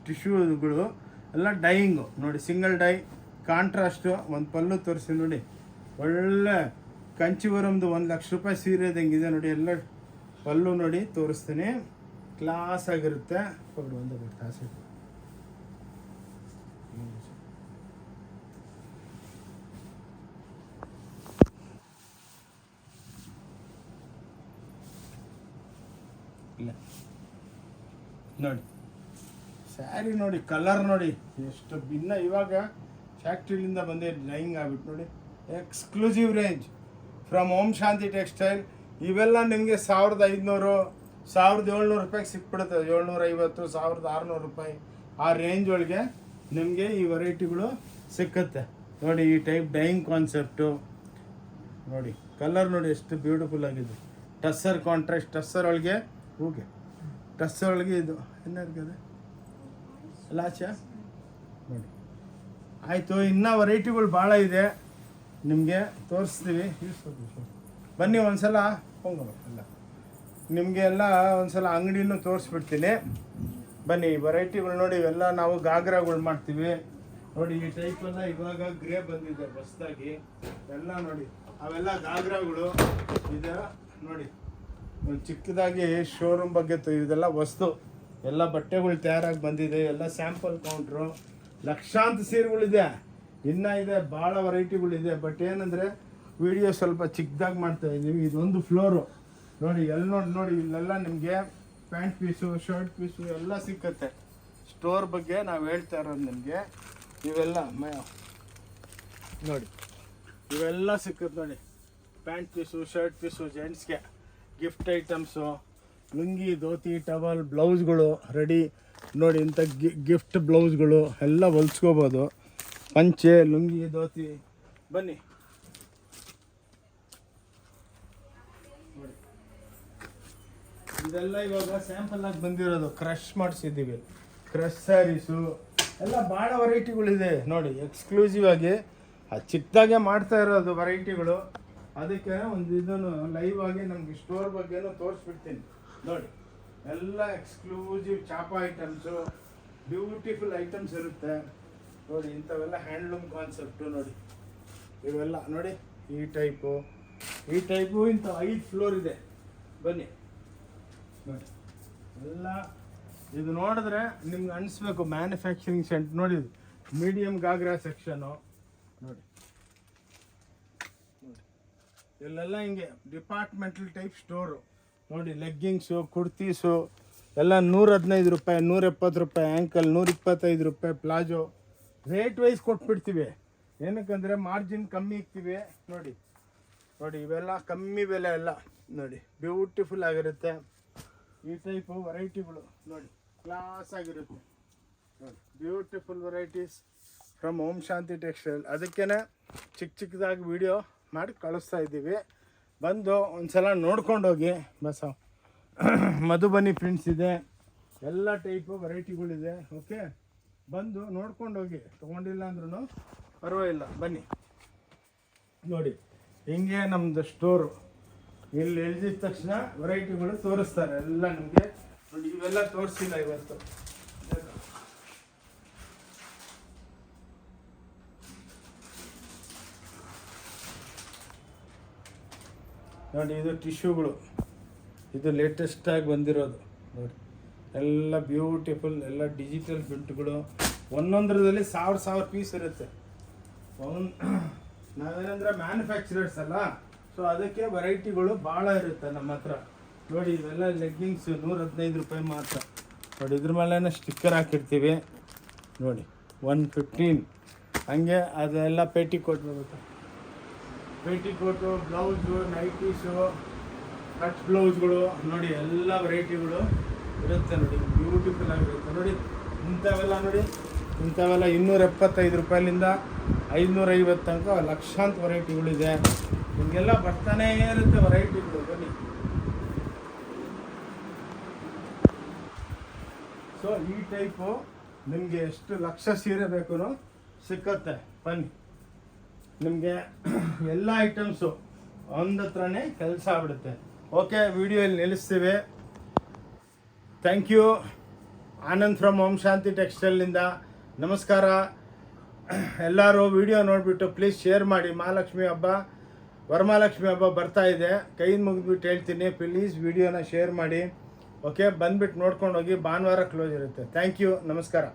ಟಿಶ್ಯೂಗಳು ಎಲ್ಲ ಡೈಯಿಂಗು ನೋಡಿ. Single dye, contrast. ಒಂದು ಪಲ್ಲು ತೋರಿಸಿ ನೋಡಿ, ಒಳ್ಳೆ ಕಂಚಿವರಮ್ದು 1 ಲಕ್ಷ ರೂಪಾಯಿ ಸೀರೆದಂಗಿದೆ ನೋಡಿ. ಎಲ್ಲ ಪಲ್ಲು ನೋಡಿ ತೋರಿಸ್ತೀನಿ, ಕ್ಲಾಸ್ ಆಗಿರುತ್ತೆ. ಒಂದು ತಾಸು ಇಲ್ಲ ನೋಡಿ. ಸ್ಯಾರಿ ನೋಡಿ, ಕಲರ್ ನೋಡಿ ಎಷ್ಟು ಭಿನ್ನ. ಇವಾಗ ಫ್ಯಾಕ್ಟ್ರಿಲಿಂದ ಬಂದೇ ಡೈಯಿಂಗ್ ಆಗ್ಬಿಟ್ಟು ನೋಡಿ. Exclusive range from Om Shanti textile. ಇವೆಲ್ಲ ನಿಮಗೆ 1500, 1700 ರೂಪಾಯಿಗೆ ಸಿಕ್ಬಿಡುತ್ತೆ. 750, 1600 ರೂಪಾಯಿ ಆ ರೇಂಜ್ ಒಳಗೆ ನಿಮಗೆ ಈ ವೆರೈಟಿಗಳು ಸಿಕ್ಕುತ್ತೆ ನೋಡಿ. ಈ ಟೈಪ್ ಡೈಯಿಂಗ್ ಕಾನ್ಸೆಪ್ಟು ನೋಡಿ. ಕಲರ್ ನೋಡಿ ಎಷ್ಟು ಬ್ಯೂಟಿಫುಲ್ ಆಗಿದೆ. ಟಸ್ಸರ್ ಕಾಂಟ್ರಾಸ್ಟ್, ಟಸ್ಸರ್ ಒಳಗೆ ಹೂಗೆ, ಟಸ್ಸರ್ ಒಳಗೆ ಇದು ಏನಾಗಿದೆ ಲಾಚ ನೋಡಿ. ಆಯಿತು, ಇನ್ನೂ ವೆರೈಟಿಗಳು ಭಾಳ ಇದೆ, ನಿಮಗೆ ತೋರಿಸ್ತೀವಿ. ಬನ್ನಿ ಒಂದ್ಸಲ ಎಲ್ಲ ನಿಮಗೆ ಎಲ್ಲ ಒಂದ್ಸಲ ಅಂಗಡಿನೂ ತೋರಿಸ್ಬಿಡ್ತೀನಿ. ಬನ್ನಿ, ವೆರೈಟಿಗಳು ನೋಡಿ. ಇವೆಲ್ಲ ನಾವು ಗಾಗ್ರಾಗಳು ಮಾಡ್ತೀವಿ ನೋಡಿ. ಈ ಟೈಪೆಲ್ಲ ಇವಾಗ ಗ್ರೇ ಬಂದಿದೆ ಹೊಸದಾಗಿ, ಎಲ್ಲ ನೋಡಿ. ಅವೆಲ್ಲ ಗಾಗ್ರಾಗಳು ಇದೆ ನೋಡಿ. ಒಂದು ಚಿಕ್ಕದಾಗಿ ಶೋರೂಮ್ ಬಗ್ಗೆ ಇದೆಲ್ಲ ವಸ್ತು, ಎಲ್ಲ ಬಟ್ಟೆಗಳು ತಯಾರಾಗಿ ಬಂದಿದೆ. ಎಲ್ಲ ಸ್ಯಾಂಪಲ್ ಕೌಂಟ್ರು, ಲಕ್ಷಾಂತರ ಸೀರೆಗಳಿದೆ, ಇನ್ನೂ ಇದೆ, ಭಾಳ ವೆರೈಟಿಗಳಿದೆ. ಬಟ್ ಏನಂದರೆ ವಿಡಿಯೋ ಸ್ವಲ್ಪ ಚಿಕ್ಕದಾಗಿ ಮಾಡ್ತಾಯಿದ್ದೀವಿ. ಇದೊಂದು ಫ್ಲೋರು ನೋಡಿ. ನೋಡಿ ಇಲ್ಲೆಲ್ಲ ನಿಮಗೆ ಪ್ಯಾಂಟ್ ಪೀಸು, ಶರ್ಟ್ ಪೀಸು ಎಲ್ಲ ಸಿಕ್ಕತ್ತೆ. ಸ್ಟೋರ್ ಬಗ್ಗೆ ನಾವು ಹೇಳ್ತಾ ಇರೋದು ನಿಮಗೆ. ಇವೆಲ್ಲ ನೋಡಿ, ಇವೆಲ್ಲ ಸಿಕ್ಕತ್ತೆ ನೋಡಿ. ಪ್ಯಾಂಟ್ ಪೀಸು, ಶರ್ಟ್ ಪೀಸು, ಜೆಂಟ್ಸ್ಗೆ gift items, lungi dhoti towel ಬ್ಲೌಸ್ಗಳು ರೆಡಿ ನೋಡಿ. ಇಂಥ ಗಿಫ್ಟ್ ಬ್ಲೌಸ್ಗಳು ಎಲ್ಲ ಹೊಲ್ಸ್ಕೋಬೋದು. ಪಂಚೆ ಲುಂಗಿ ಧೋತಿ ಬನ್ನಿ ನೋಡಿ. ಇದೆಲ್ಲ ಇವಾಗ ಸ್ಯಾಂಪಲ್ ಆಗಿ ಬಂದಿರೋದು, ಕ್ರಶ್ ಮಾಡಿಸಿದ್ದೀವಿ. ಕ್ರಶ್ ಸ್ಯಾರೀಸು ಎಲ್ಲ ಭಾಳ ವೆರೈಟಿಗಳಿದೆ ನೋಡಿ. ಎಕ್ಸ್ಕ್ಲೂಸಿವ್ ಆಗಿ ಚಿಕ್ಕದಾಗೆ ಮಾಡ್ತಾ ಇರೋದು ವೆರೈಟಿಗಳು. ಅದಕ್ಕೆ ಒಂದು ಇದನ್ನು ಲೈವ್ ಆಗಿ ನಮ್ಗೆ ಸ್ಟೋರ್ ಬಗ್ಗೆನೂ ತೋರಿಸ್ಬಿಡ್ತೀನಿ ನೋಡಿ. ಎಲ್ಲ ಎಕ್ಸ್ಕ್ಲೂಸಿವ್ ಚಾಪ ಐಟಮ್ಸು, ಬ್ಯೂಟಿಫುಲ್ ಐಟಮ್ಸ್ ಇರುತ್ತೆ ನೋಡಿ. ಇಂಥವೆಲ್ಲ ಹ್ಯಾಂಡ್ಲೂಮ್ ಕಾನ್ಸೆಪ್ಟು ನೋಡಿ. ಇವೆಲ್ಲ ನೋಡಿ ಈ ಟೈಪು ಇಂಥ 5 ಫ್ಲೋರ್ ಇದೆ. ಬನ್ನಿ ನೋಡಿ. ಎಲ್ಲ ಇದು ನೋಡಿದ್ರೆ ನಿಮ್ಗೆ ಅನಿಸ್ಬೇಕು ಮ್ಯಾನುಫ್ಯಾಕ್ಚರಿಂಗ್ ಸೆಂಟ್ ನೋಡಿ. ಮೀಡಿಯಮ್ ಗಾಗ್ರಾ ಸೆಕ್ಷನು ನೋಡಿ. ಇಲ್ಲೆಲ್ಲ ಹಿಂಗೆ ಡಿಪಾರ್ಟ್ಮೆಂಟಲ್ ಟೈಪ್ ಸ್ಟೋರು ನೋಡಿ. ಲೆಗ್ಗಿಂಗ್ಸು ಕುರ್ತೀಸು ಎಲ್ಲ 115 ರೂಪಾಯಿ, 170 ರೂಪಾಯಿ ಆ್ಯಂಕಲ್, 125 ರೂಪಾಯಿ ಪ್ಲಾಜೋ. ರೇಟ್ ವೈಸ್ ಕೊಟ್ಬಿಡ್ತೀವಿ. ಏನಕ್ಕಂದರೆ ಮಾರ್ಜಿನ್ ಕಮ್ಮಿ ಇಕ್ತೀವಿ ನೋಡಿ. ಇವೆಲ್ಲ ಕಮ್ಮಿ ಬೆಲೆ ಎಲ್ಲ ನೋಡಿ. ಬ್ಯೂಟಿಫುಲ್ ಆಗಿರುತ್ತೆ. ಈ ಟೈಪು ವೆರೈಟಿಗಳು ನೋಡಿ, ಕ್ಲಾಸ್ ಆಗಿರುತ್ತೆ ನೋಡಿ. Beautiful varieties from Om Shanti textile. ಅದಕ್ಕೇ ಚಿಕ್ಕದಾಗಿ ವಿಡಿಯೋ ಮಾಡಿ ಕಳಿಸ್ತಾ ಇದ್ದೀವಿ. ಬಂದು ಒಂದು ಸಲ ನೋಡ್ಕೊಂಡೋಗಿ. ಬಸ್ ಮಧುಬನಿ ಪ್ರಿಂಟ್ಸ್ ಇದೆ, ಎಲ್ಲ ಟೈಪು ವೆರೈಟಿಗಳಿದೆ. ಓಕೆ, ಬಂದು ನೋಡ್ಕೊಂಡೋಗಿ. ತೊಗೊಂಡಿಲ್ಲ ಅಂದ್ರೂ ಪರವಾಗಿಲ್ಲ, ಬನ್ನಿ ನೋಡಿ. ಹಿಂಗೆ ನಮ್ಮದು ಸ್ಟೋರು. ಇಲ್ಲಿ ಎಳ್ದಿದ ತಕ್ಷಣ ವೆರೈಟಿಗಳು ತೋರಿಸ್ತಾರೆ ಎಲ್ಲ ನಿಮಗೆ ನೋಡಿ. ಇವೆಲ್ಲ ತೋರಿಸಿಲ್ಲ ಇವತ್ತು ನೋಡಿ. ಇದು ಟಿಶ್ಯೂಗಳು, ಇದು ಲೇಟೆಸ್ಟಾಗಿ ಬಂದಿರೋದು ನೋಡಿ. ಎಲ್ಲ ಬ್ಯೂಟಿಫುಲ್, ಎಲ್ಲ ಡಿಜಿಟಲ್ ಪ್ರಿಂಟ್ಗಳು. ಒಂದೊಂದರದಲ್ಲಿ 1000 ಪೀಸ್ ಇರುತ್ತೆ. ನಾವೇನಂದ್ರೆ ಮ್ಯಾನುಫ್ಯಾಕ್ಚರರ್ಸ್ ಅಲ್ಲ, ಸೊ ಅದಕ್ಕೆ ವೆರೈಟಿಗಳು ಭಾಳ ಇರುತ್ತೆ ನಮ್ಮ ಹತ್ರ ನೋಡಿ. ಇವೆಲ್ಲ ಲೆಗ್ಗಿಂಗ್ಸ್ 115 ರೂಪಾಯಿ ಮಾತ್ರ ನೋಡಿ. ಇದ್ರ ಮೇಲೆ ಸ್ಟಿಕ್ಕರ್ ಹಾಕಿರ್ತೀವಿ ನೋಡಿ. 115. ಹಂಗೆ ಅದೆಲ್ಲ ಪೇಟಿಕೋಟ್ ಬರುತ್ತೆ. ಪೇಟಿಕೋಟು, ಬ್ಲೌಸು, ನೈಟೀಸು, ಕಟ್ ಬ್ಲೌಸ್ಗಳು ನೋಡಿ. ಎಲ್ಲ ವೆರೈಟಿಗಳು ಇರುತ್ತೆ ನೋಡಿ. ಬ್ಯೂಟಿಫುಲ್ ಆಗಿರುತ್ತೆ ನೋಡಿ. ಇಂಥವೆಲ್ಲ ನೋಡಿ, ಇಂಥವೆಲ್ಲ 275 ರೂಪಾಯಿಲಿಂದ 550 ತನಕ ಲಕ್ಷಾಂತರ ವೆರೈಟಿಗಳಿದೆ. ನಿಮಗೆಲ್ಲ ಬರ್ತಾನೇ ಇರುತ್ತೆ ವೆರೈಟಿಗಳು. ಬನ್ನಿ. ಸೊ ಈ ಟೈಪು ನಿಮಗೆ ಎಷ್ಟು ಲಕ್ಷ ಸೀರೆ ಬೇಕು ಸಿಕ್ಕತ್ತೆ. ಬನ್ನಿ, ನಿಮಗೆ ಎಲ್ಲ ಐಟಮ್ಸು ಒಂದತ್ರನೇ ಕೆಲಸ ಆಗ್ಬಿಡುತ್ತೆ. ಓಕೆ, ವಿಡಿಯೋ ಇಲ್ಲಿ ನಿಲ್ಲಿಸ್ತೀವಿ. Thank you. Anand from Om Shanti ಟೆಕ್ಸ್ಟೈಲ್ನಿಂದ ನಮಸ್ಕಾರ. ಎಲ್ಲರೂ ವಿಡಿಯೋ ನೋಡಿಬಿಟ್ಟು ಪ್ಲೀಸ್ ಶೇರ್ ಮಾಡಿ. ಮಹಾಲಕ್ಷ್ಮಿ ಹಬ್ಬ, ವರಮಹಾಲಕ್ಷ್ಮಿ ಹಬ್ಬ ಬರ್ತಾ ಇದೆ. ಕೈ ಮುಗಿದ್ಬಿಟ್ಟು ಹೇಳ್ತೀನಿ, ಪ್ಲೀಸ್ ವಿಡಿಯೋನ ಶೇರ್ ಮಾಡಿ. ಓಕೆ, ಬಂದುಬಿಟ್ಟು ನೋಡ್ಕೊಂಡು ಹೋಗಿ. ಭಾನುವಾರ ಕ್ಲೋಸ್ ಇರುತ್ತೆ. ಥ್ಯಾಂಕ್ ಯು, ನಮಸ್ಕಾರ.